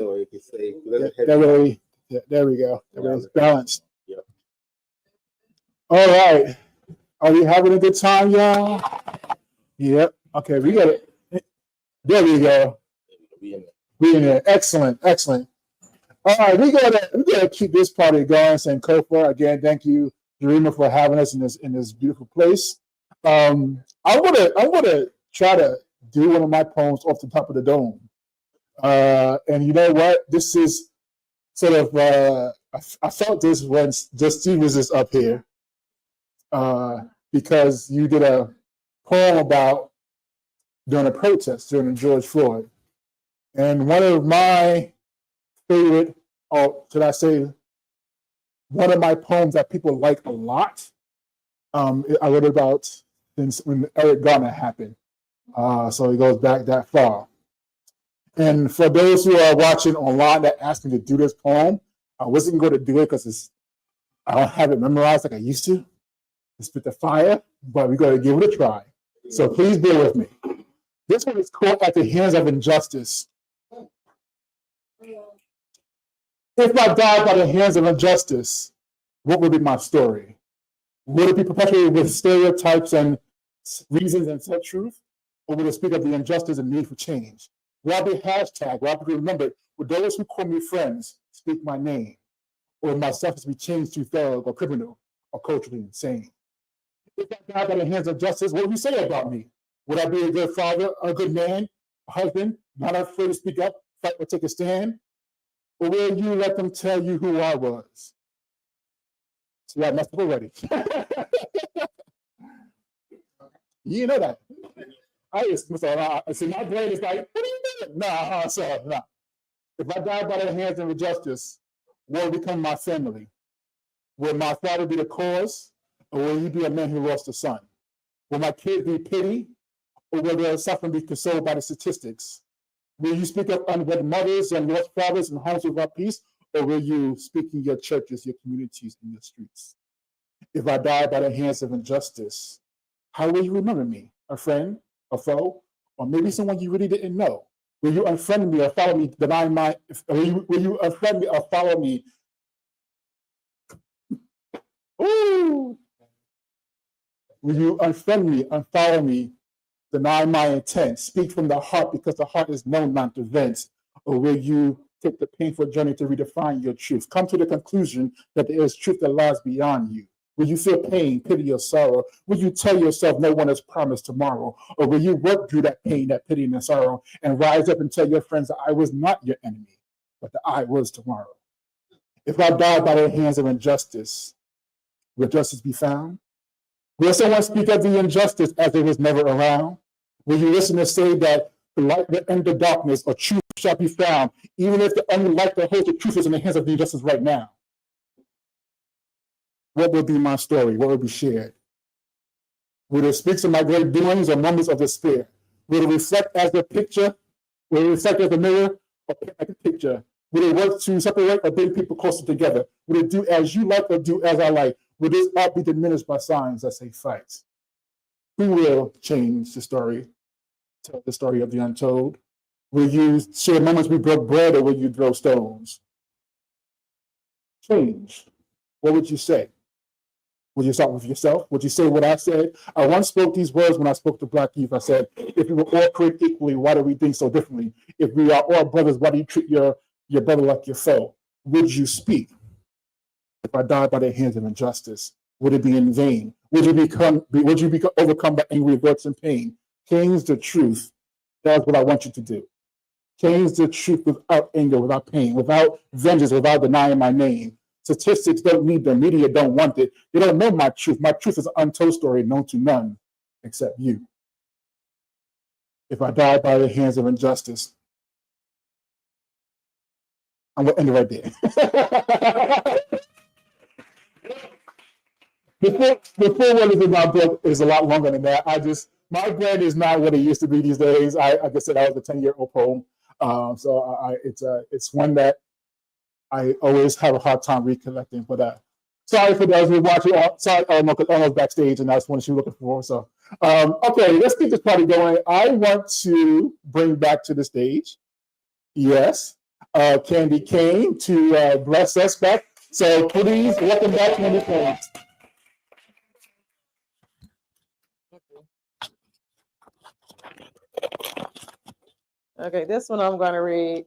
There we go. It's balanced. All right. Are we having a good time, y'all? Yep. Okay, we got it. There we go. We in there. Excellent. All right, we gotta keep this party going. Sankofa, again, thank you, Jarima, for having us in this beautiful place. I'm gonna try to do one of my poems off the top of the dome. And you know what? This is sort of I felt this when Justine was just up here. Because you did a poem about during a protest during George Floyd. And one of my favorite, or should I say, one of my poems that people like a lot, I wrote about since when Eric Garner happened. So it goes back that far. And for those who are watching online that asked me to do this poem, I wasn't going to do it because I don't have it memorized like I used to. It's with the fire, but we're going to give it a try. So please bear with me. This one is caught at the hands of injustice. If I died by the hands of injustice, what would be my story? Would it be perpetuated with stereotypes and reasons and said truth? Or would it speak of the injustice and need for change? Will I be hashtag? Will I be remembered? Would those who call me friends speak my name? Or would my substance be changed to thug or criminal or culturally insane? If I died by the hands of justice, what would you say about me? Would I be a good father, a good man, a husband, not afraid to speak up, fight or take a stand? Or will you let them tell you who I was? See, I messed up already. You know that. I just see my brain is like, what are you doing? Nah. If I died by the hands of injustice, what will become my family? Will my father be the cause, or will he be a man who lost a son? Will my kids be pity, or will their suffering be consoled by the statistics? Will you speak up unwed mothers and lost fathers and homes without peace, or will you speak in your churches, your communities, and your streets? If I die by the hands of injustice, how will you remember me? A friend, a foe, or maybe someone you really didn't know? Will you unfriend me or follow me, deny my? Will you unfriend me or follow me? Ooh. Will you unfriend me, unfollow me, deny my intent, speak from the heart because the heart is known not to vent? Or will you take the painful journey to redefine your truth? Come to the conclusion that there is truth that lies beyond you. Will you feel pain, pity, or sorrow? Will you tell yourself no one is promised tomorrow? Or will you work through that pain, that pity, and that sorrow and rise up and tell your friends that I was not your enemy, but that I was tomorrow? If I die by the hands of injustice, will justice be found? Will someone speak of the injustice as it was never around? Will you listen to say that the light will end the darkness, or truth shall be found, even if the only light that holds the truth is in the hands of the injustice right now? What will be my story? What will be shared? Will it speak of my great doings or moments of despair? Will it reflect as the picture? Will it reflect as a mirror or like a picture? Will it work to separate or bring people closer together? Will it do as you like or do as I like? Will this art be diminished by signs that say fight? Who will change the story? Tell the story of the untold. Will you share moments we broke bread, or will you throw stones? Change. What would you say? Would you start with yourself? Would you say what I said? I once spoke these words when I spoke to Black youth. I said, if we were all created equally, why do we think so differently? If we are all brothers, why do you treat your brother like your foe? Would you speak? If I died by the hands of injustice, would it be in vain? Would you be overcome by angry thoughts and pain? Change the truth. That's what I want you to do. Change the truth without anger, without pain, without vengeance, without denying my name. Statistics don't need them. Media don't want it. They don't know my truth. My truth is an untold story known to none except you. If I die by the hands of injustice, I'm going to end it right there. Before what is in my book is a lot longer than that. My brand is not what it used to be these days. Like I said, that was a 10-year-old poem. It's one that I always have a hard time recollecting. But sorry for those who are watching. Sorry, because I was backstage and that's what she was looking for. So, okay, let's keep this party going. I want to bring back to the stage, yes, Candy Kane to bless us back. So please welcome back Candy Kane. Okay, this one I'm going to read.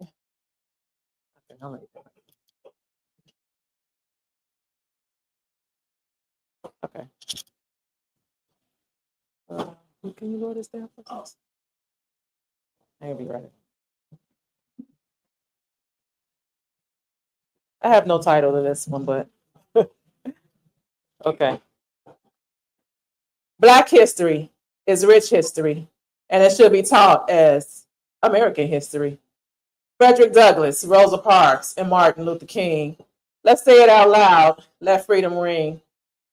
Okay. Can you lower this down for us? I'll be right. I have no title to this one, but okay. Black history is rich history, and it should be taught as American history. Frederick Douglass, Rosa Parks, and Martin Luther King. Let's say it out loud. Let freedom ring.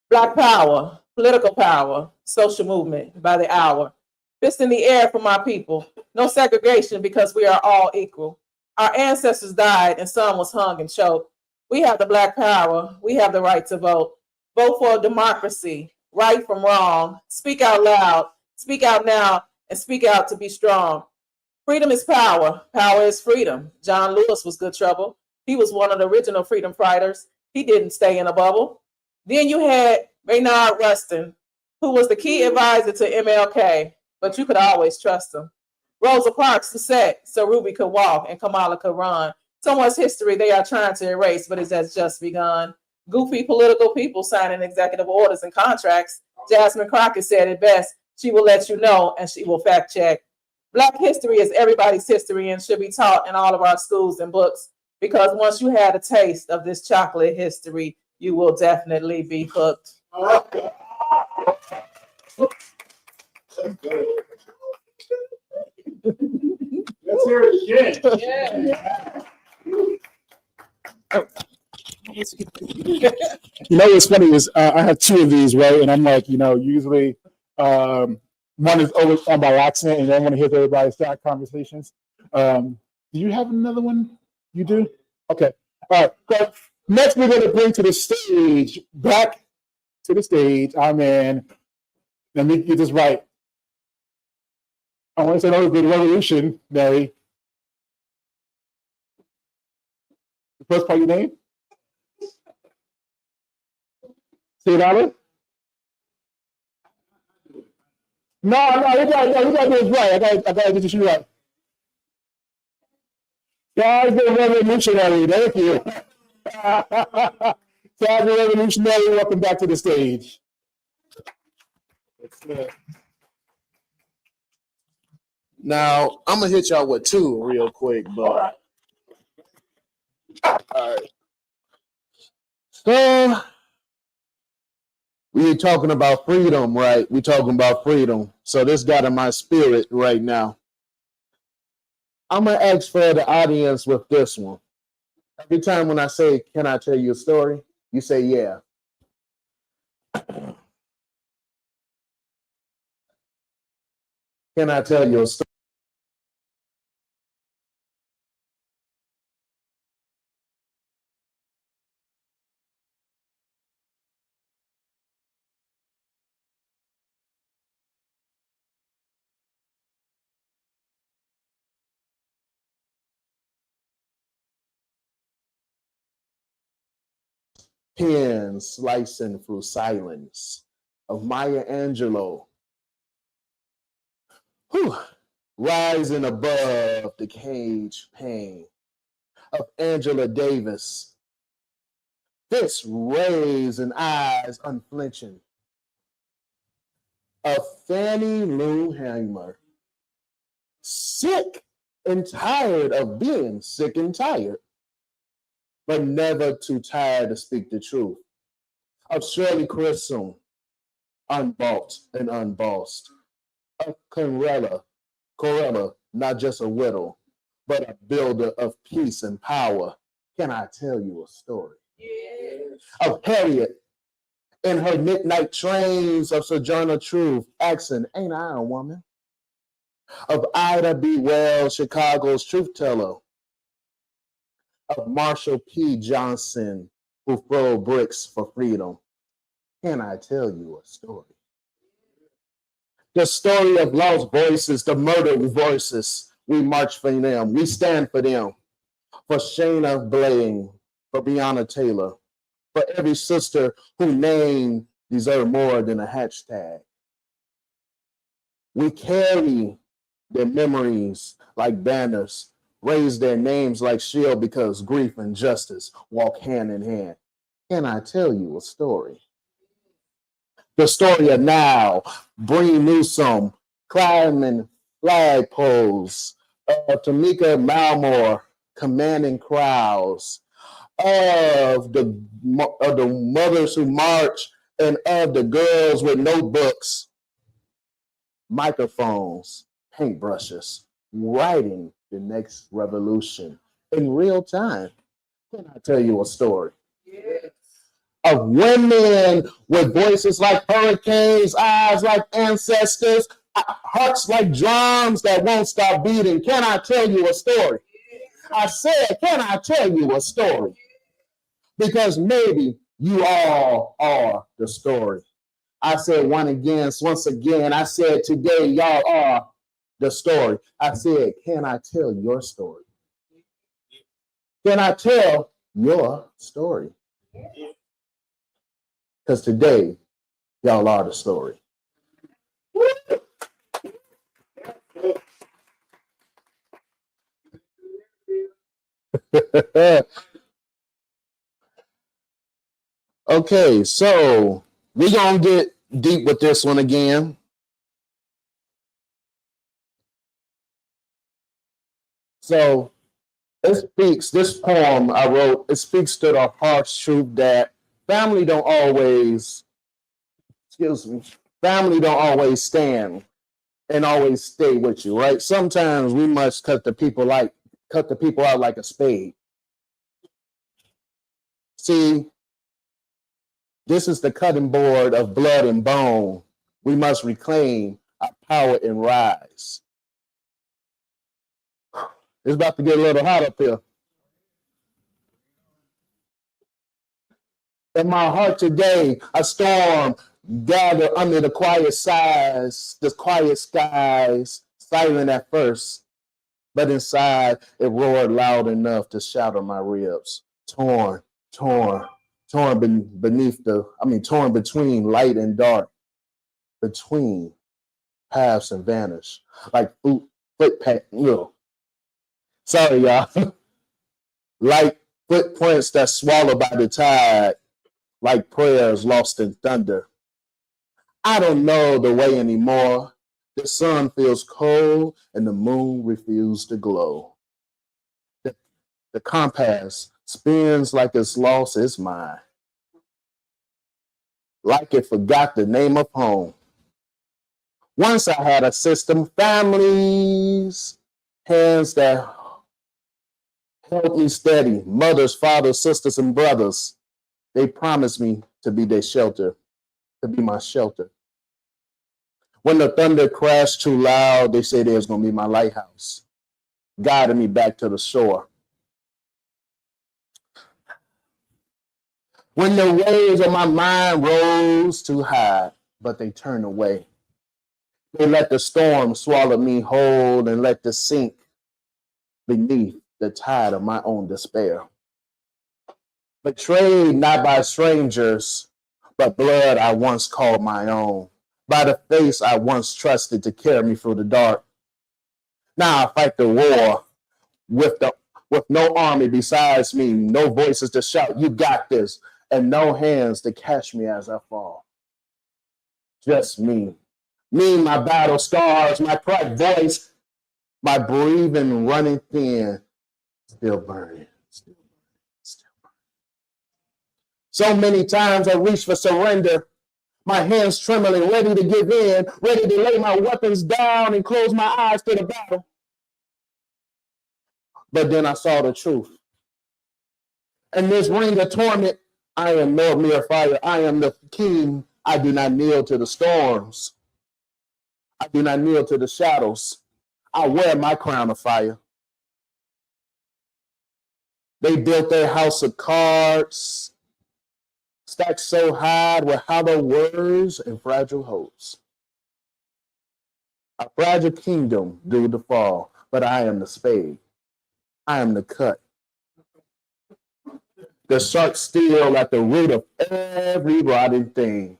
Black power, political power, social movement by the hour. Fist in the air for my people. No segregation because we are all equal. Our ancestors died and some was hung and choked. We have the black power. We have the right to vote. Vote for democracy, right from wrong. Speak out loud, speak out now, and speak out to be strong. Freedom is power. Power is freedom. John Lewis was good trouble. He was one of the original freedom fighters. He didn't stay in a bubble. Then you had Maynard Rustin, who was the key advisor to MLK, but you could always trust him. Rosa Parks who said so Ruby could walk and Kamala could run. Someone's history they are trying to erase, but it has just begun. Goofy political people signing executive orders and contracts. Jasmine Crockett said it best. She will let you know and she will fact check. Black history is everybody's history and should be taught in all of our schools and books, because once you had a taste of this chocolate history, you will definitely be hooked. Let's hear it again. Yeah. You know what's funny is I have two of these, right? And I'm like, usually one is always on by accident, and then I want to hear everybody's side conversations. Do you have another one? You do? Okay. All right. So next, we're going to bring to the stage, back to the stage. I'm in. Let me get this right. I want to say that was the revolutionary. The first part of your name? Say it out. No, we got to do this right. I got to get this right. Taz the Revolutionary, thank you. Taz the Revolutionary, welcome back to the stage. Now, I'm going to hit y'all with two real quick, but. All right. So, we're talking about freedom, right? We're talking about freedom. So, this got in my spirit right now. I'm going to ask for the audience with this one. Every time when I say, can I tell you a story? You say, yeah. Can I tell you a story? pen slicing through silence of Maya Angelou, rising above the cage pain of Angela Davis, fists raised and eyes unflinching, of Fannie Lou Hamer, sick and tired of being sick and tired, but never too tired to speak the truth, of Shirley Chisholm, unbought and unbossed, of Corella, not just a widow, but a builder of peace and power. Can I tell you a story? Yes. Of Harriet in her midnight trains, of Sojourner Truth, asking, ain't I a woman? Of Ida B. Wells, Chicago's truth teller, of Marshall P. Johnson, who threw bricks for freedom. Can I tell you a story? The story of lost voices, the murdered voices. We march for them. We stand for them. For Shayna Blaine, for Breonna Taylor, for every sister whose name deserves more than a hashtag. We carry their memories like banners, raise their names like shield, because grief and justice walk hand in hand. Can I tell you a story? The story of now, Bree Newsome, climbing flagpoles, Tamika Malmore, commanding crowds, of the mothers who march, and of the girls with notebooks, microphones, paintbrushes, writing the next revolution in real time. Can I tell you a story? Yes. Of women with voices like hurricanes, eyes like ancestors, hearts like drums that won't stop beating. Can I tell you a story? I said, can I tell you a story? Because maybe you all are the story. I said once again, I said today, y'all are the story. I said, can I tell your story? Can I tell your story? Because today, y'all are the story. Okay, so we're going to get deep with this one again. So this poem I wrote, it speaks to the harsh truth that family don't always stand and always stay with you, right? Sometimes we must cut the people out like a spade. See, this is the cutting board of blood and bone. We must reclaim our power and rise. It's about to get a little hot up here. In my heart today, a storm gathered under the quiet skies, silent at first, but inside it roared loud enough to shatter my ribs. Torn between light and dark, between paths and vanish, like sorry, y'all. Like footprints that swallowed by the tide, like prayers lost in thunder. I don't know the way anymore. The sun feels cold and the moon refused to glow. The compass spins like it's lost its mind, like it forgot the name of home. Once I had a system, families, hands that held me steady, mothers, fathers, sisters, and brothers. They promised me to be their shelter, to be my shelter. When the thunder crashed too loud, they said it was going to be my lighthouse, guiding me back to the shore. When the waves of my mind rose too high, but they turned away. They let the storm swallow me whole and let the sink beneath the tide of my own despair. betrayed not by strangers, but blood I once called my own, by the face I once trusted to carry me through the dark. Now I fight the war with no army besides me, no voices to shout, "You got this," and no hands to catch me as I fall. Just me. Me, my battle scars, my cracked voice, my breathing running thin, still burning, still burning, still burning. So many times I reached for surrender, my hands trembling, ready to give in, ready to lay my weapons down and close my eyes to the battle. But then I saw the truth. In this ring of torment, I am no mere fire. I am the king. I do not kneel to the storms. I do not kneel to the shadows. I wear my crown of fire. They built their house of cards, stacked so high with hollow words and fragile hopes. A fragile kingdom due to fall, but I am the spade. I am the cut. The sharp steel at the root of every rotting thing.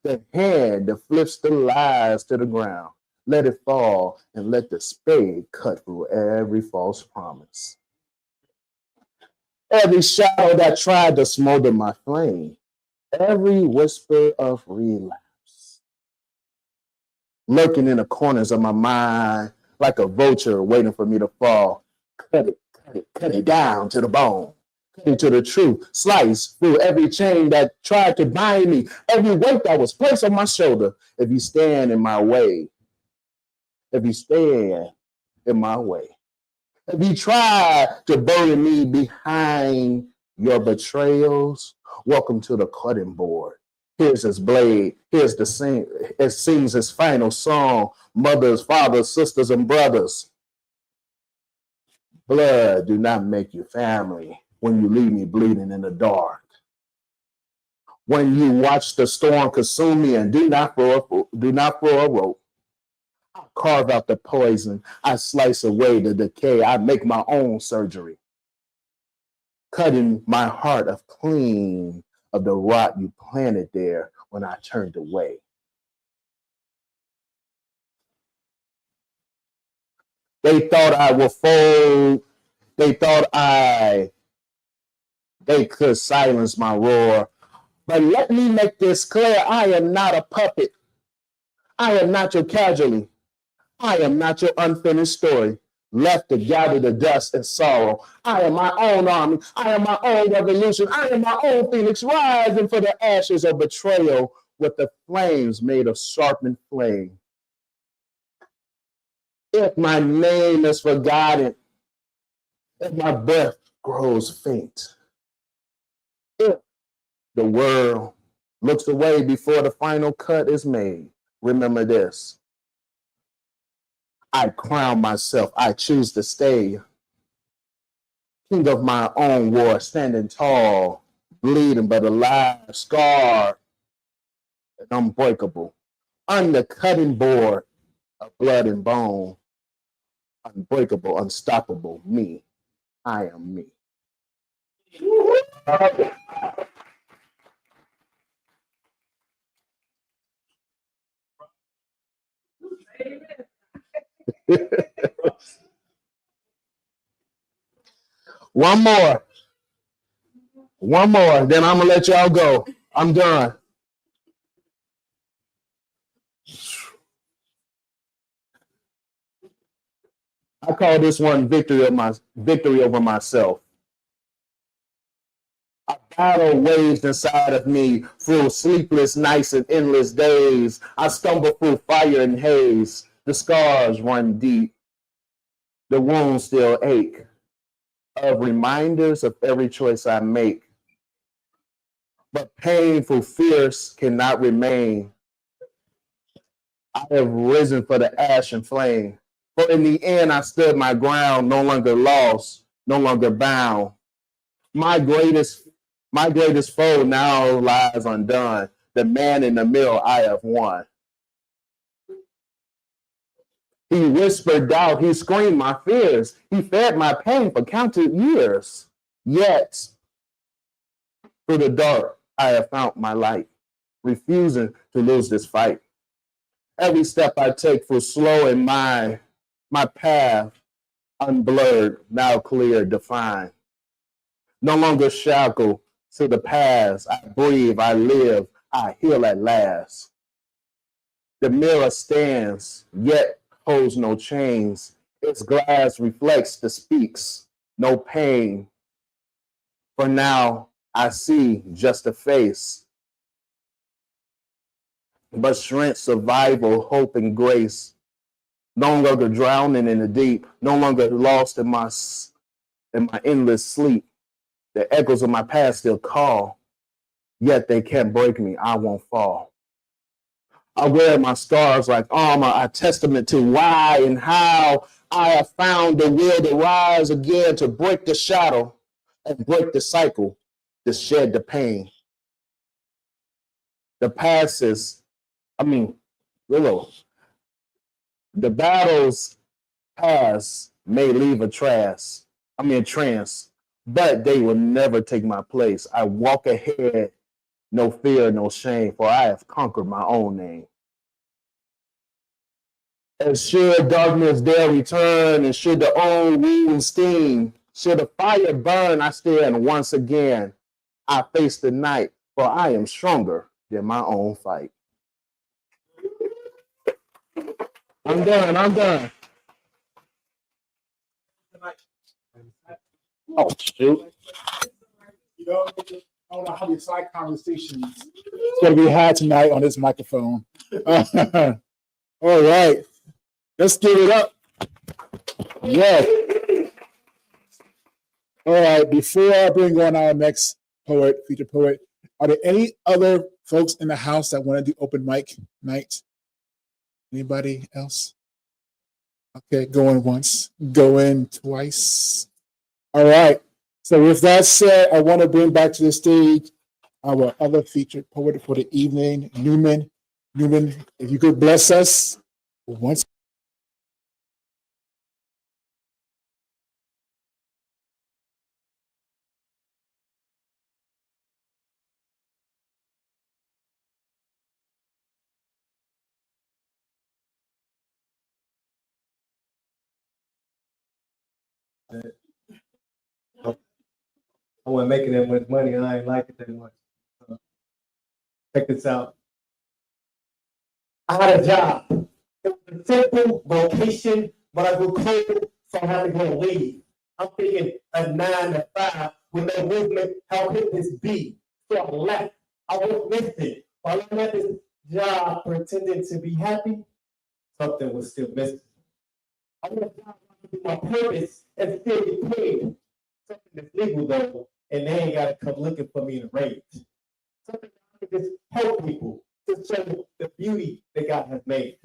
The hand that flips the lies to the ground. Let it fall and let the spade cut through every false promise. Every shadow that tried to smolder my flame. Every whisper of relapse. Lurking in the corners of my mind like a vulture waiting for me to fall. Cut it down to the bone. Cut it to the truth. Slice through every chain that tried to bind me. Every weight that was placed on my shoulder. If you stand in my way. If you stand in my way. If you try to bury me behind your betrayals, welcome to the cutting board. Here's his blade. Here's the sing. It sings his final song. Mothers, fathers, sisters, and brothers. Blood do not make you family when you leave me bleeding in the dark. When you watch the storm consume me and do not throw a rope. I carve out the poison. I slice away the decay. I make my own surgery. Cutting my heart of clean of the rot you planted there when I turned away. They thought I would fold. They thought they could silence my roar. But let me make this clear. I am not a puppet. I am not your casualty. I am not your unfinished story, left to gather the dust and sorrow. I am my own army. I am my own revolution. I am my own phoenix, rising for the ashes of betrayal with the flames made of sharpened flame. If my name is forgotten, if my breath grows faint, if the world looks away before the final cut is made, remember this. I crown myself. I choose to stay. King of my own war, standing tall, bleeding but alive, scarred and unbreakable. On the cutting board of blood and bone, unbreakable, unstoppable, me. I am me. One more, then I'm gonna let y'all go. I'm done. I call this one victory over myself. A battle waged inside of me through sleepless nights and endless days. I stumble through fire and haze. The scars run deep. The wounds still ache. Of reminders of every choice I make. But painful fears cannot remain. I have risen for the ash and flame. For in the end, I stood my ground, no longer lost, no longer bound. My greatest foe now lies undone. The man in the middle I have won. He whispered doubt, he screamed my fears. He fed my pain for counted years. Yet Through the dark, I have found my light, refusing to lose this fight. Every step I take feels slow and my path unblurred, now clear, defined. No longer shackled to the past. I breathe, I live, I heal at last. The mirror stands, yet holds no chains. Its glass reflects the speaks, no pain. For now, I see just a face, but strength, survival, hope, and grace. No longer drowning in the deep, no longer lost in my endless sleep. The echoes of my past still call, yet they can't break me. I won't fall. I wear my scars like armor, a testament to why and how I have found the will to rise again, to break the shadow and break the cycle, to shed the pain. The passes, Willow, the battles past may leave trance, but they will never take my place. I walk ahead, no fear, no shame, for I have conquered my own name. And should darkness dare return, and should the old wounds sting, should the fire burn, I stand once again. I face the night, for I am stronger than my own fight. I'm done. Oh, shoot. You know, I don't know how these side conversations it's going to be had tonight on this microphone. All right, let's give it up. Yes. All right, before I bring on our next feature poet, are there any other folks in the house that want to do open mic night? Anybody else? Okay, going once, going twice. All right. So with that said, I want to bring back to the stage our other featured poet for the evening, Numan. Numan, if you could bless us once. I wasn't making that much money. I ain't like it that much. Check this out. I had a job. It was a simple vocation, but I grew cold, so I had to go leave. I'm thinking a 9 to 5 with no movement. How could this be? So I left. I was missing. While I'm at this job pretending to be happy, something was still missing. I want a job to do my purpose and still get paid. Something that's legal though, and they ain't got to come looking for me in a rage. Something that I can just help people to show the beauty that God has made.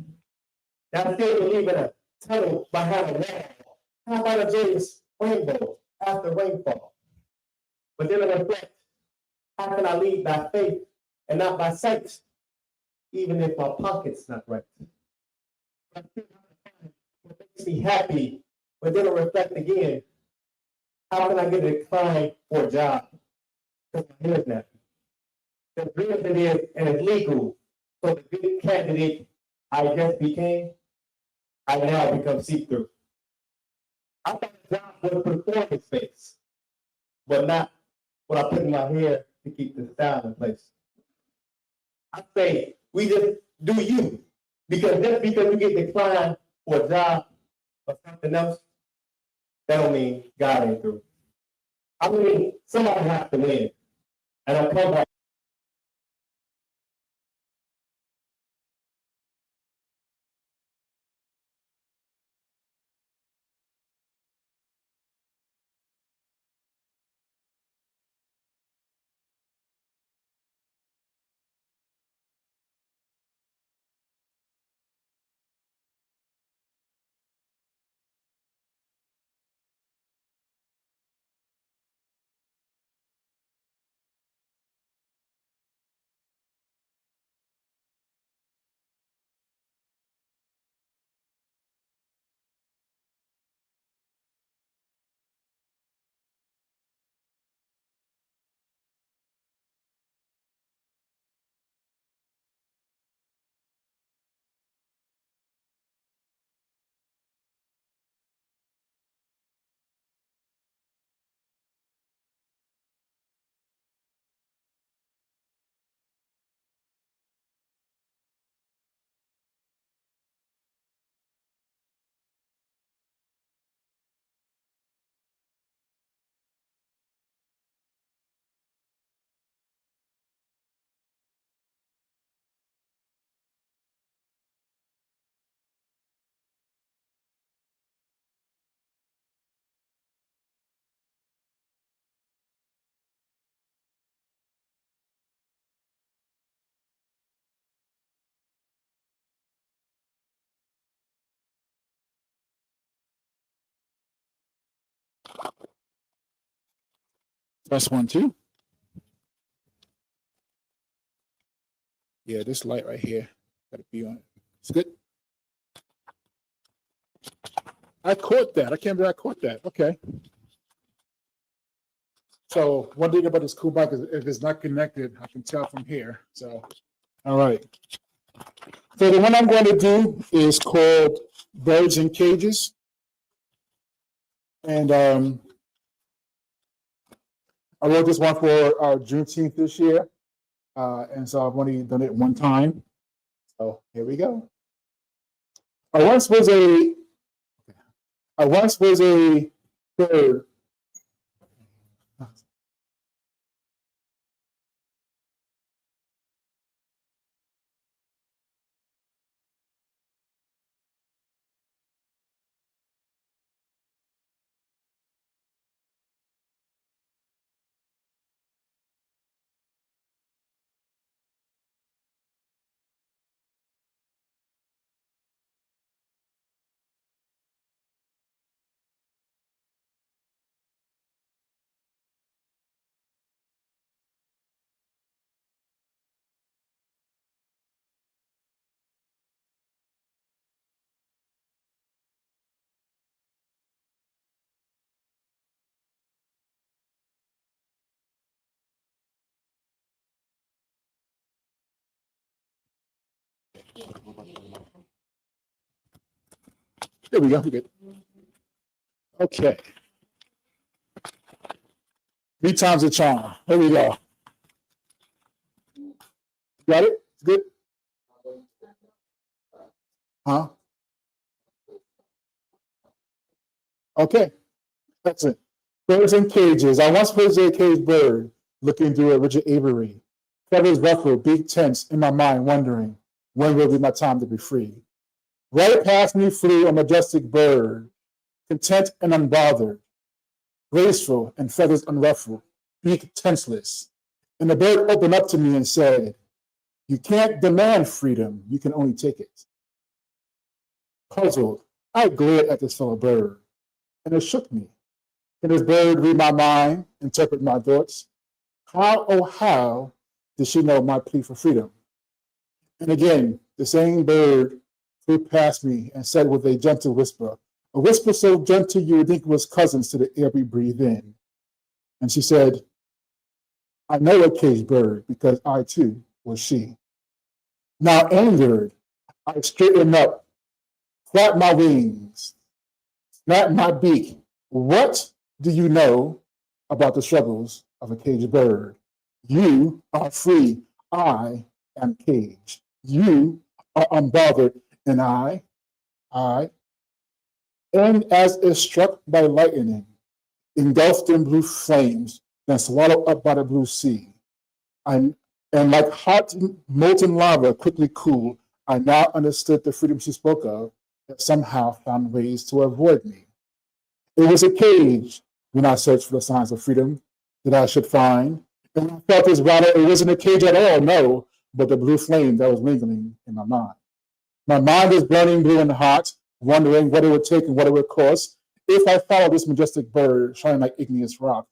Now I still believe in a tunnel behind a wall. How about a joyous rainbow after rainfall? But then I reflect, how can I lead by faith and not by sight, even if my pocket's not right? I still have to find what makes me happy, but then I reflect again, how can I get a decline for a job? Because my hair's nappy. The real it is, and it's legal. So the good candidate I just became, I now become see-through. I thought the job was performance space, but not what I put in my hair to keep the style in place. I say we just do you, because just because you get declined for a job or something else, that don't mean God ain't through. I mean, somebody has to win, and I'm coming back. Press 1, 2. Yeah, this light right here got to be on it. It's good. I caught that. I can't believe I caught that. Okay. So one thing about this cool bike is if it's not connected, I can tell from here. So, all right. So the one I'm going to do is called Birds in Cages. And I wrote this one for Juneteenth this year. And so I've only done it one time. So here we go. I once was a bird. There we go. We're good. Okay. 3 times the charm. Here we go. Got it? Good? Huh? Okay. That's it. Birds in cages. I once was a caged bird looking through a rigid aviary. Feathers ruffled, beak tense in my mind, wondering when will be my time to be free. Right past me flew a majestic bird, content and unbothered, graceful and feathers unruffled, beak tenseless. And the bird opened up to me and said, "You can't demand freedom, you can only take it." Puzzled, I glared at this fellow bird, and it shook me. Can this bird read my mind, interpret my thoughts? How, oh how, did she know my plea for freedom? And again, the same bird flew past me and said with a gentle whisper, a whisper so gentle you would think it was cousins to the air we breathe in. And she said, "I know a caged bird because I too was she." Now angered, I straightened up, flapped my wings, snapped my beak. What do you know about the struggles of a caged bird? You are free. I am caged. You are unbothered, and I. And as if struck by lightning, engulfed in blue flames, then swallowed up by the blue sea. And like hot molten lava quickly cooled, I now understood the freedom she spoke of that somehow found ways to avoid me. It was a cage when I searched for the signs of freedom that I should find. And when I felt this rather, it wasn't a cage at all, no, but the blue flame that was lingering in my mind. My mind was burning blue and hot, wondering what it would take and what it would cost if I followed this majestic bird shining like igneous rock.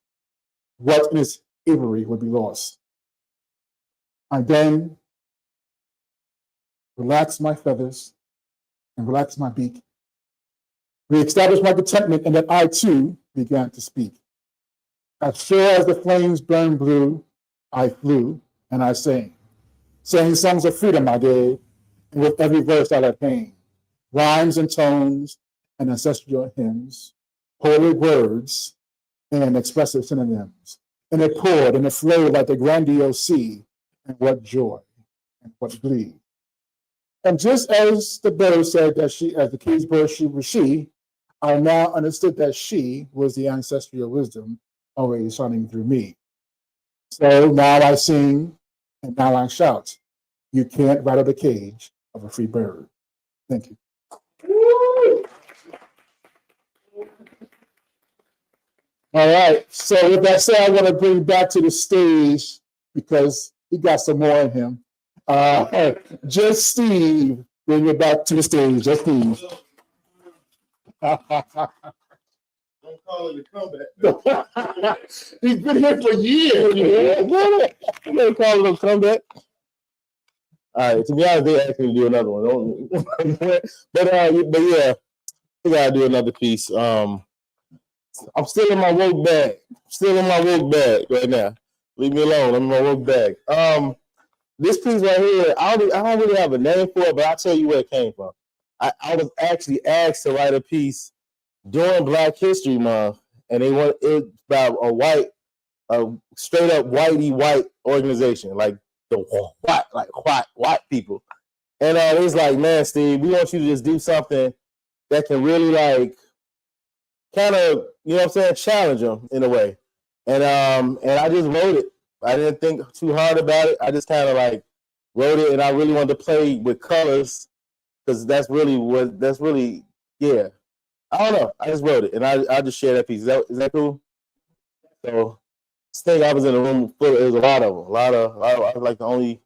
What in its aviary would be lost? I then relaxed my feathers and relaxed my beak, reestablished my contentment, and then I too began to speak. As sure as the flames burned blue, I flew and I sang songs of freedom I did, and with every verse I had pain, rhymes and tones and ancestral hymns, poetic words and expressive synonyms. And it poured and it flowed like the grandiose sea, and what joy and what glee. And just as the bird said that she, as the caged bird, she was she, I now understood that she was the ancestral wisdom always shining through me. So now I sing and now I shout. You can't rattle the cage of a free bird. Thank you. All right. So with that said, I want to bring back to the stage because he got some more in him. Just Steve, bring it back to the stage. Just Steve. I'm calling the comeback. He's been here for years. I'm gonna call it a comeback. All right, to be honest, they asked me to do another one. but yeah, we gotta do another piece. I'm still in my woke bag. Right now. Leave me alone. I'm in my woke bag. This piece right here, I don't really have a name for it, but I'll tell you where it came from. I was actually asked to write a piece during Black History Month, and they want it about a straight up white organization, like the white people. And it was like, man, Steve, we want you to just do something that can really like kind of, you know what I'm saying, challenge them in a way. And I just wrote it. I didn't think too hard about it. I just kind of like wrote it, and I really wanted to play with colors because that's really, yeah. I don't know. I just wrote it, and I just share that piece. Is that cool? So, I was in a room full. There was a lot of them. I was like the only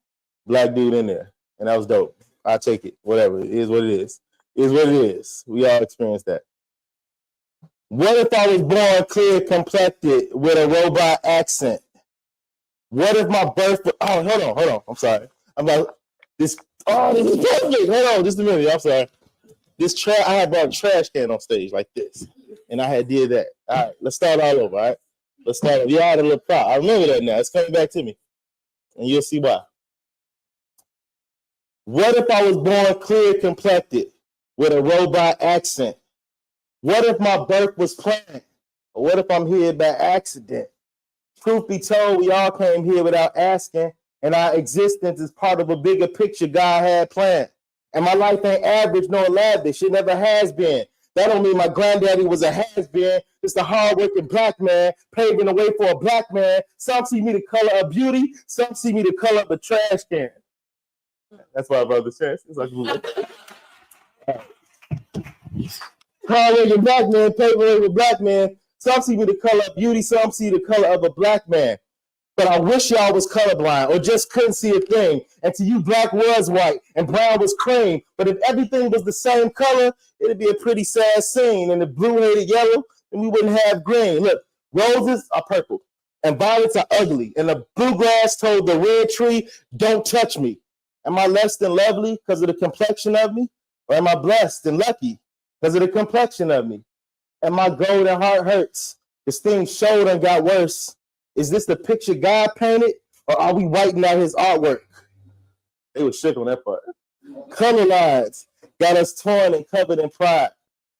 Black dude in there, and that was dope. I take it. Whatever. It is what it is. It is what it is. We all experienced that. What if I was born clear complected with a robot accent? What if my birth? Oh, hold on. I'm sorry. I'm like this. Oh, this is perfect. Hold on, just a minute. I'm sorry. I had brought a trash can on stage like this, and I had did that. All right, let's start all over. All right, let's start over. You had a little prop. I remember that now. It's coming back to me, and you'll see why. What if I was born clear complected with a robot accent? What if my birth was planned? Or what if I'm here by accident? Truth be told, we all came here without asking, and our existence is part of a bigger picture God had planned. And my life ain't average nor lavish. It never has been. That don't mean my granddaddy was a has-been. It's the hard-working Black man paving the way for a Black man. Some see me the color of beauty. Some see me the color of a trash can. That's why I wrote the trash. It's like hard-working Black man paving the way for a Black man. Some see me the color of beauty. Some see the color of a Black man. But I wish y'all was colorblind or just couldn't see a thing. And to you, Black was white and brown was cream. But if everything was the same color, it'd be a pretty sad scene. And if blue hated yellow, then we wouldn't have green. Look, roses are purple and violets are ugly. And the bluegrass told the red tree, don't touch me. Am I less than lovely because of the complexion of me? Or am I blessed and lucky because of the complexion of me? And my golden heart hurts. This thing showed and got worse. Is this the picture God painted, or are we whiting out his artwork? They were shook on that part. Color lines got us torn and covered in pride.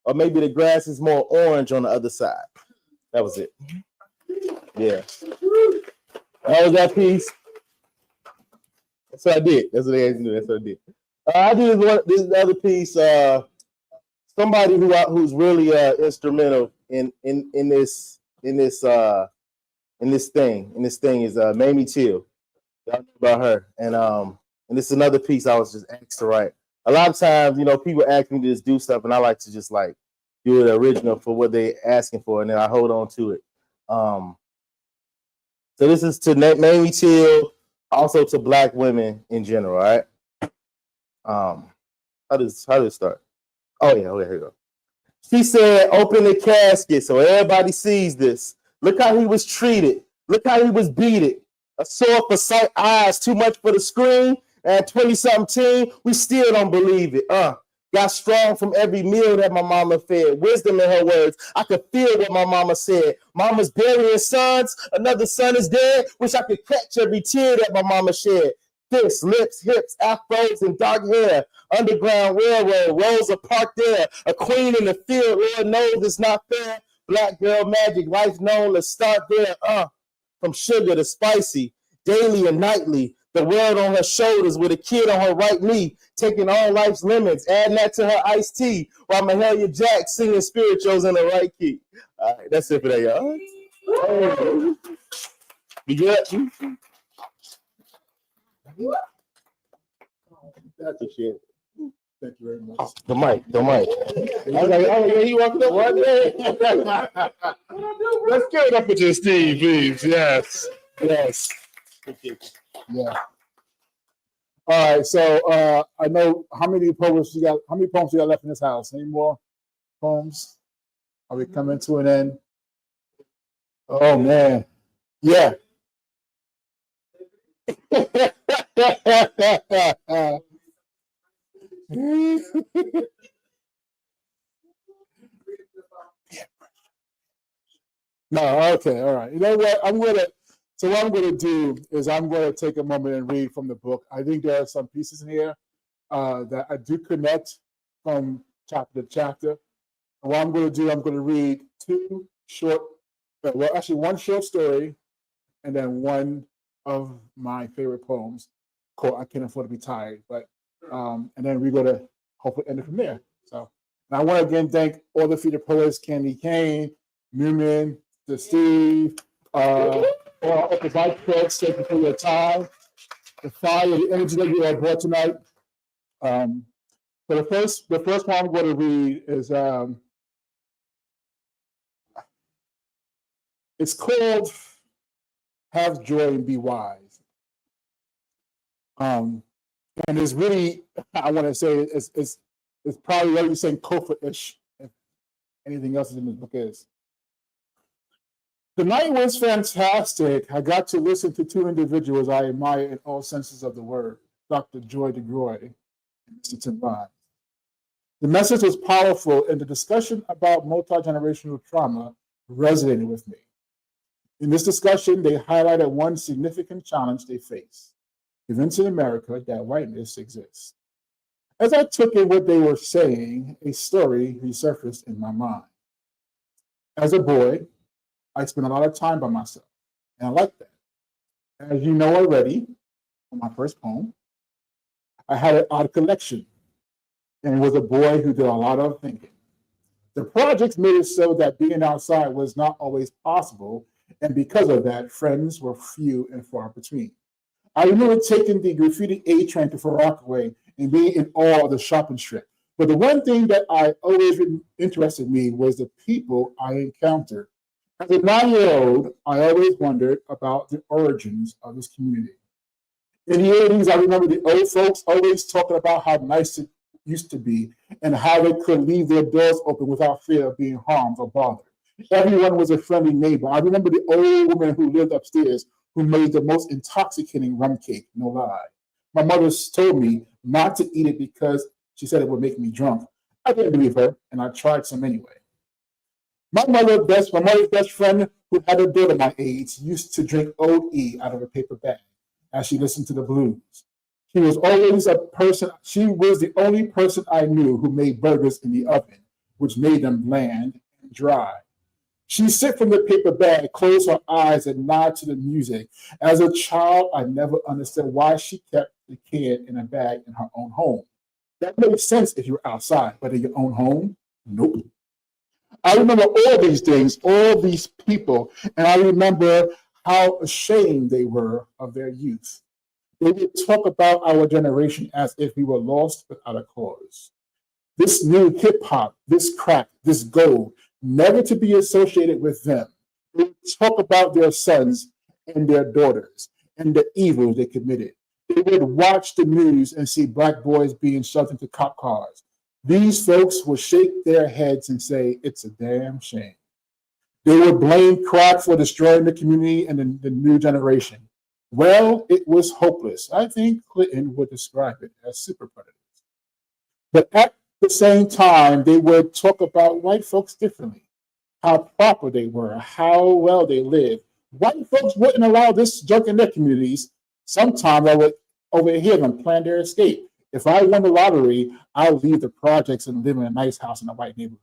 Or maybe the grass is more orange on the other side. That was it. Yeah. That was that piece. That's what I did. That's what they asked me to do. That's what I did. I did this other piece. Somebody who's really instrumental in this thing is Mamie Till. Y'all know about her. And this is another piece I was just asked to write. A lot of times, people ask me to just do stuff, and I like to just like do it original for what they asking for, and then I hold on to it. So this is to Mamie Till, also to Black women in general, all right? How does it start? Oh yeah, here we go. She said, open the casket so everybody sees this. Look how he was treated. Look how he was beaten. A sore for sight eyes, too much for the screen. And 20-something teen, we still don't believe it. Got strong from every meal that my mama fed. Wisdom in her words. I could feel what my mama said. Mama's burying sons. Another son is dead. Wish I could catch every tear that my mama shed. Fists, lips, hips, afros, and dark hair. Underground railroad, rows are parked there. A queen in the field, Lord knows it's not fair. Black girl magic, life known, let's start there. From sugar to spicy, daily and nightly. The world on her shoulders with a kid on her right knee, taking all life's lemons, adding that to her iced tea, while Mahalia Jack singing spirituals in the right key. All right, that's it for that, y'all. Oh. You good? That's a shit. Thank you very much. The mic. I was like, oh, yeah, you walking up one day? Let's give it up for you, Steve, please. Yes. Yeah. All right. So I know how many poems you got. How many poems you got left in this house? Any more poems? Are we coming to an end? Oh man, yeah. No, okay, all right. You know what? What I'm gonna do is I'm gonna take a moment and read from the book. I think there are some pieces in here that I do connect from chapter to chapter. And what I'm gonna do, I'm gonna read one short story, and then one of my favorite poems called "I Can't Afford to Be Tired." And then we're gonna hopefully end it from there. So, and I want to again thank all the featured poets: Kane, Numan, to Steve, all the vice folks. Thank you for your time, the fire, the energy that you have brought tonight. So the first one I'm going to read is it's called "Have Joy and Be Wise," and it's really, I want to say it's probably really Sankofa-ish. If anything else in this book is. The night was fantastic. I got to listen to two individuals I admire in all senses of the word, Dr. Joy DeGroy and Mr. Tim Vine. The message was powerful, and the discussion about multi-generational trauma resonated with me. In this discussion, they highlighted one significant challenge they face: events in America that whiteness exists. As I took in what they were saying, a story resurfaced in my mind. As a boy, I spent a lot of time by myself, and I like that. As you know already, for my first poem, I had an art collection and was a boy who did a lot of thinking. The projects made it so that being outside was not always possible, and because of that, friends were few and far between. I remember taking the graffiti A train to Far Rockaway and being in awe of the shopping strip. But the one thing that I always interested me was the people I encountered. As a 9-year-old, I always wondered about the origins of this community. In the 80s, I remember the old folks always talking about how nice it used to be and how they could leave their doors open without fear of being harmed or bothered. Everyone was a friendly neighbor. I remember the old woman who lived upstairs who made the most intoxicating rum cake, no lie. My mother told me not to eat it because she said it would make me drunk. I didn't believe her, and I tried some anyway. My mother's best friend, who had a daughter my age, used to drink Old E out of a paper bag as she listened to the blues. She was the only person I knew who made burgers in the oven, which made them bland and dry. She'd sit from the paper bag, close her eyes, and nod to the music. As a child, I never understood why she kept the can in a bag in her own home. That made sense if you were outside, but in your own home, nope. I remember all these things, all these people, and I remember how ashamed they were of their youth. They would talk about our generation as if we were lost without a cause. This new hip hop, this crack, this gold, never to be associated with them. They would talk about their sons and their daughters and the evils they committed. They would watch the news and see Black boys being shoved into cop cars. These folks would shake their heads and say, it's a damn shame. They would blame crack for destroying the community and the new generation. Well, it was hopeless. I think Clinton would describe it as super predators. But at the same time, they would talk about white folks differently, how proper they were, how well they lived. White folks wouldn't allow this junk in their communities. Sometimes I would overhear them plan their escape. If I won the lottery, I'd leave the projects and live in a nice house in a white neighborhood.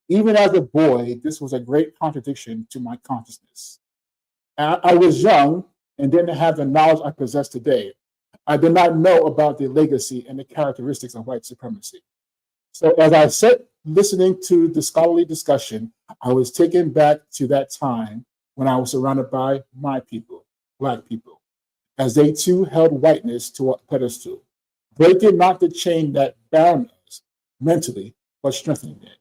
Even as a boy, this was a great contradiction to my consciousness. I was young and didn't have the knowledge I possess today. I did not know about the legacy and the characteristics of white supremacy. So as I sat listening to the scholarly discussion, I was taken back to that time when I was surrounded by my people, Black people, as they too held whiteness to a pedestal, breaking not the chain that bound us mentally, but strengthening it.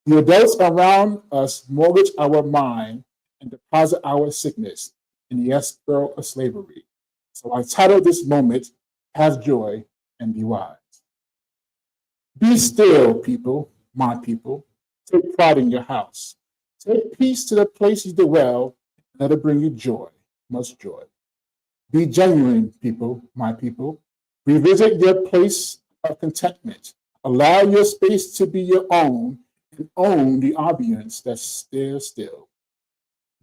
The adults around us mortgage our mind and deposit our sickness in the escrow of slavery. So I titled this moment, Have Joy and Be Wise. Be still, people, my people. Take pride in your house. Take peace to the place you dwell. Let it bring you joy, much joy. Be genuine, people, my people. Revisit your place of contentment. Allow your space to be your own and own the ambience that's there still.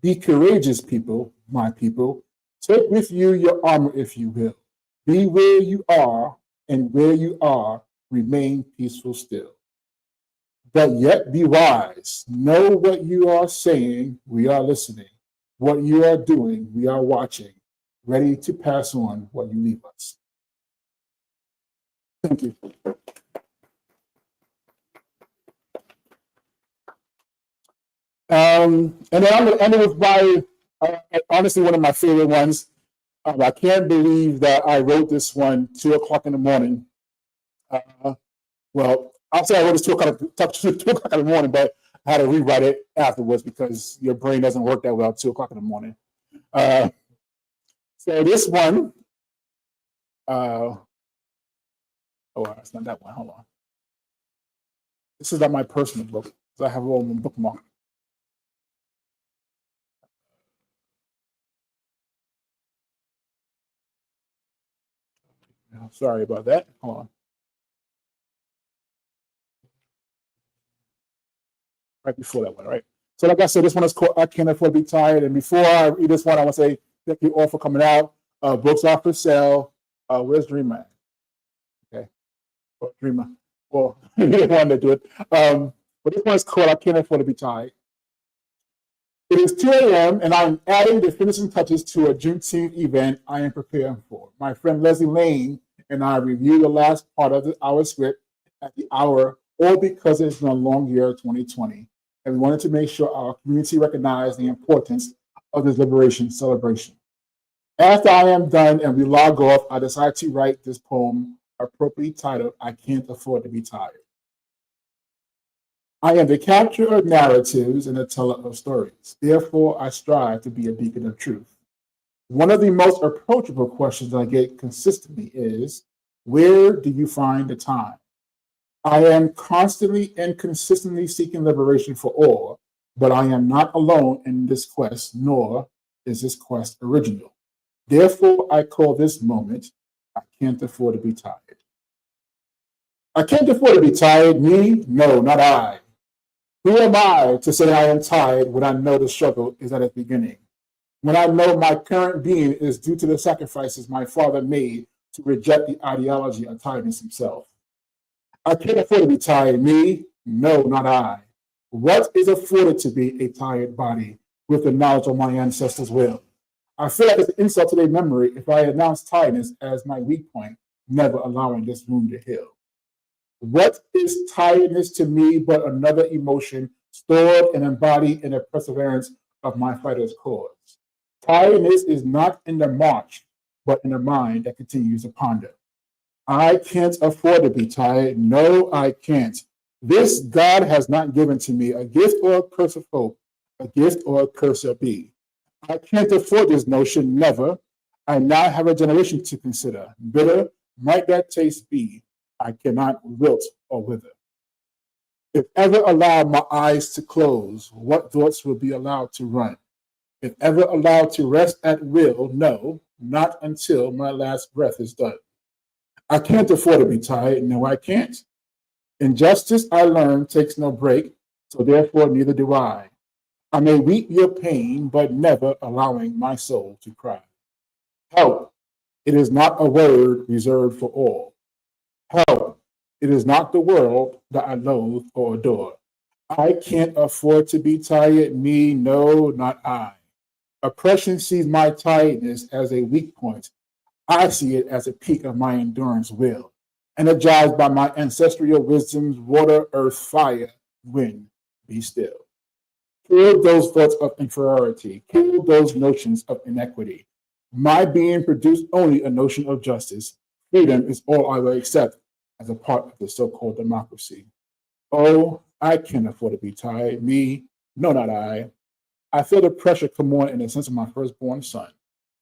Be courageous, people, my people. Take with you your armor, if you will. Be where you are, and where you are, remain peaceful still. But yet be wise. Know what you are saying, we are listening. What you are doing, we are watching, ready to pass on what you leave us. Thank you. And then I'm going to end it with my, honestly, one of my favorite ones. I can't believe that I wrote this one 2 o'clock in the morning. Well, I'll say I wrote this 2 o'clock in the morning, but I had to rewrite it afterwards because your brain doesn't work that well at 2 o'clock in the morning. So this one, oh, it's not that one. Hold on. This is not my personal book. I have it all in my bookmark. Sorry about that. Hold on. Right before that one, right? So like I said, this one is called I Can't Afford to Be Tired. And before I read this one, I want to say thank you all for coming out. Books are for sale. Where's Dreamer? Okay. Well, Dreamer. Well, you didn't want to do it. But this one is called I Can't Afford to Be Tired. It is 2 a.m. and I'm adding the finishing touches to a Juneteenth event I am preparing for. My friend Leslie Lane and I reviewed the last part of our script at the hour, all because it's been a long year, 2020, and we wanted to make sure our community recognized the importance of this liberation celebration. After I am done and we log off, I decided to write this poem appropriately titled, I Can't Afford to Be Tired. I am the capturer of narratives and the teller of stories. Therefore, I strive to be a beacon of truth. One of the most approachable questions I get consistently is, where do you find the time? I am constantly and consistently seeking liberation for all, but I am not alone in this quest, nor is this quest original. Therefore, I call this moment, I Can't Afford to Be Tired. I can't afford to be tired, me? No, not I. Who am I to say I am tired when I know the struggle is at its beginning? When I know my current being is due to the sacrifices my father made to reject the ideology of tiredness himself. I can't afford to be tired, me? No, not I. What is afforded to be a tired body with the knowledge of my ancestors' will? I feel like it's an insult to their memory if I announce tiredness as my weak point, never allowing this wound to heal. What is tiredness to me but another emotion stored and embodied in the perseverance of my fighter's cause? Tiredness is not in the march, but in the mind that continues to ponder. I can't afford to be tired. No, I can't. This God has not given to me a gift or a curse of hope, a gift or a curse of be. I can't afford this notion, never. I now have a generation to consider. Bitter might that taste be. I cannot wilt or wither. If ever allowed my eyes to close, what thoughts will be allowed to run? If ever allowed to rest at will, no, not until my last breath is done. I can't afford to be tired. No, I can't. Injustice, I learn, takes no break, so therefore neither do I. I may weep your pain, but never allowing my soul to cry. Help, it is not a word reserved for all. Help, it is not the world that I loathe or adore. I can't afford to be tired, me, no, not I. Oppression sees my tiredness as a weak point. I see it as a peak of my endurance will, energized by my ancestral wisdoms, water, earth, fire, wind, be still. Kill those thoughts of inferiority, kill those notions of inequity. My being produced only a notion of justice. Freedom is all I will accept as a part of the so-called democracy. Oh, I can't afford to be tired. Me, no, not I. I feel the pressure come on in the sense of my firstborn son.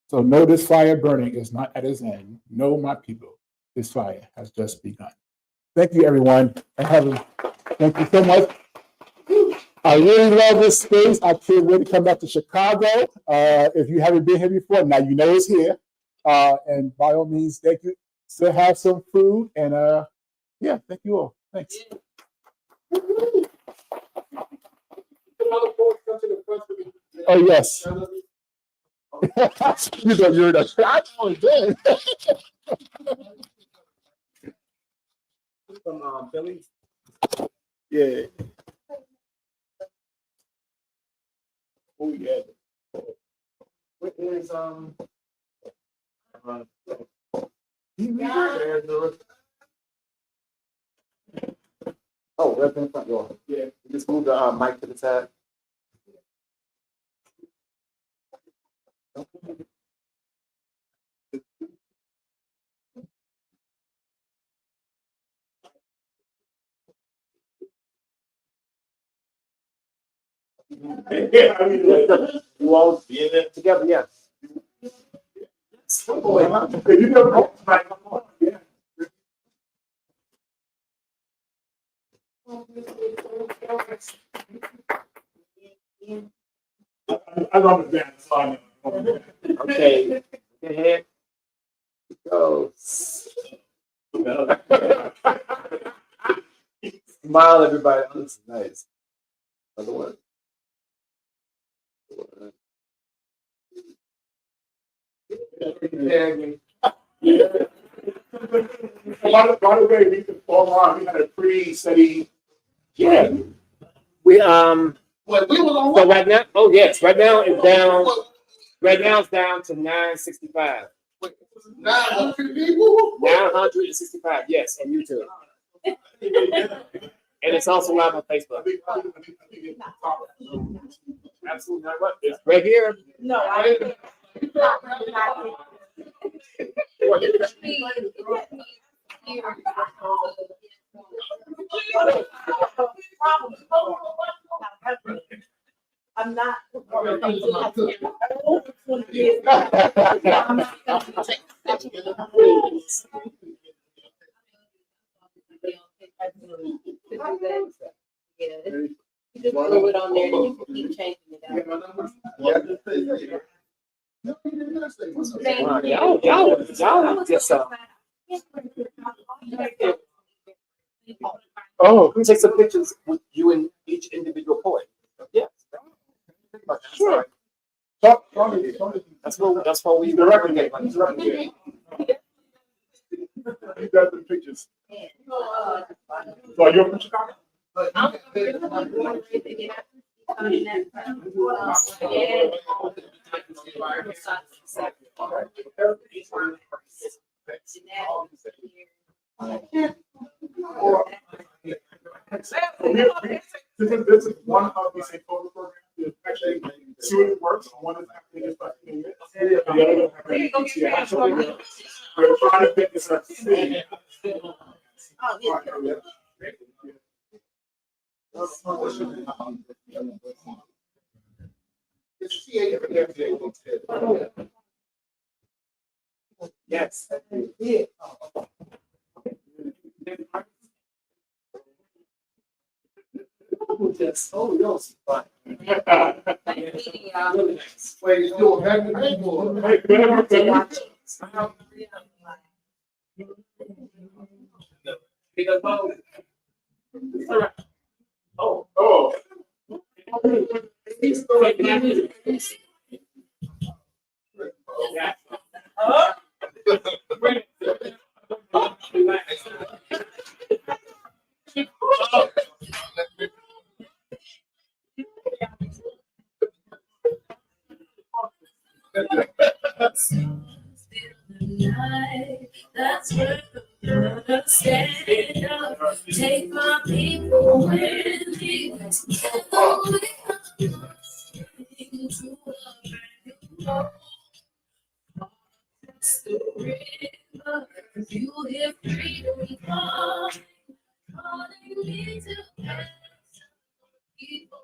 So know this fire burning is not at its end. No, my people, this fire has just begun. Thank you, everyone. Thank you so much. I really love this space. I can't wait to come back to Chicago. If you haven't been here before, now you know it's here. And by all means, thank you. Still have some food. And yeah, thank you all. Thanks. Oh, yes. You're the I know it. From Philly. Yeah. Oh, yeah. What is oh, right in front door. Yeah. Just move the mic to the side. Yeah, I mean, you all be in it together, yes. You never go back. Yeah. I love the dance. Okay. Go ahead. Go. Smile, everybody. Oh, this is nice. Other one. By the way, we can fall on. We had a pretty steady. Yeah. We so right now, oh yes, right now it's down. Right now it's down to 965. 900 people. 965. Yes, on YouTube. And it's also live on Facebook. Absolutely not. What? It's right here. No, I. I'm not. You just throw it on there and you can keep changing it out. Y'all just Oh, we take some pictures with you and each individual poet. Yeah. Sure. That's what we recommend. you got the pictures. So you're from Chicago? This is one of the Sankofa programs. There's actually two of it works. One is happening in 5 minutes. The other one happening we're trying to get this up. Yes. Just oh no, but Wait, you don't have oh. That's where the stand up. Take my people with me. Into a river. You hear freedom calling me to pass people.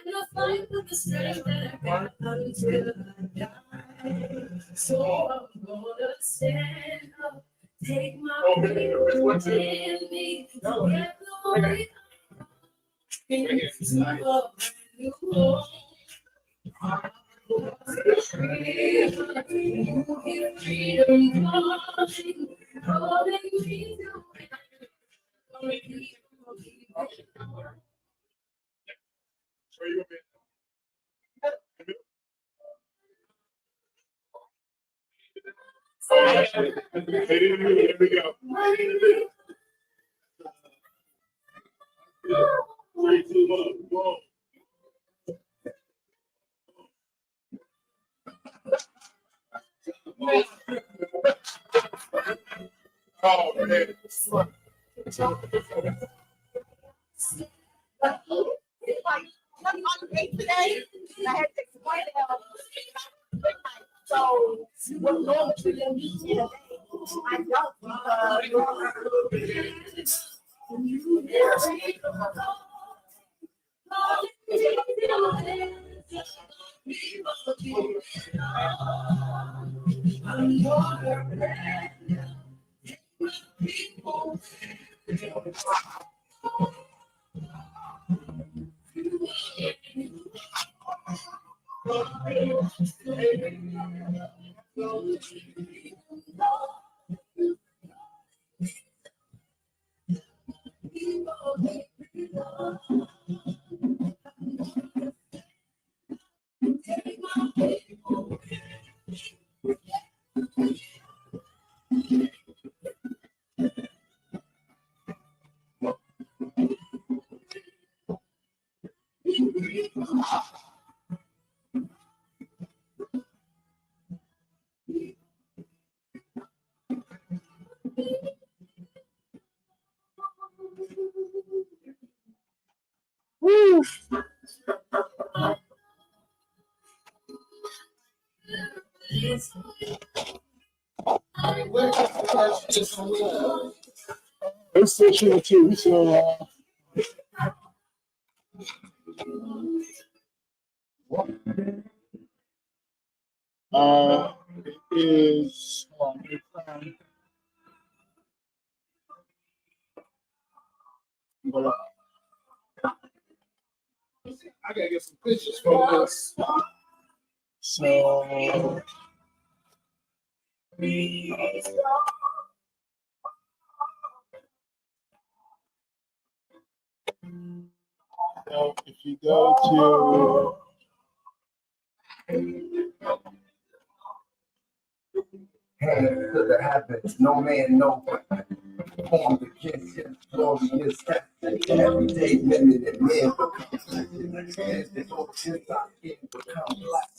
And I fight with the strength that I got until I die. So I'm gonna stand up, take my people in me, get the way into a brand new home. Freedom calling me to Here we go. 3, 2, 1, go. Oh, man. Today, I had to explain it. So, what normally you need today, I don't because It's still shooting too. So, it is. I gotta get some pictures for this. So, if you go Hands to the heavens, no man, no formed against him, glorious every day, limited men become black.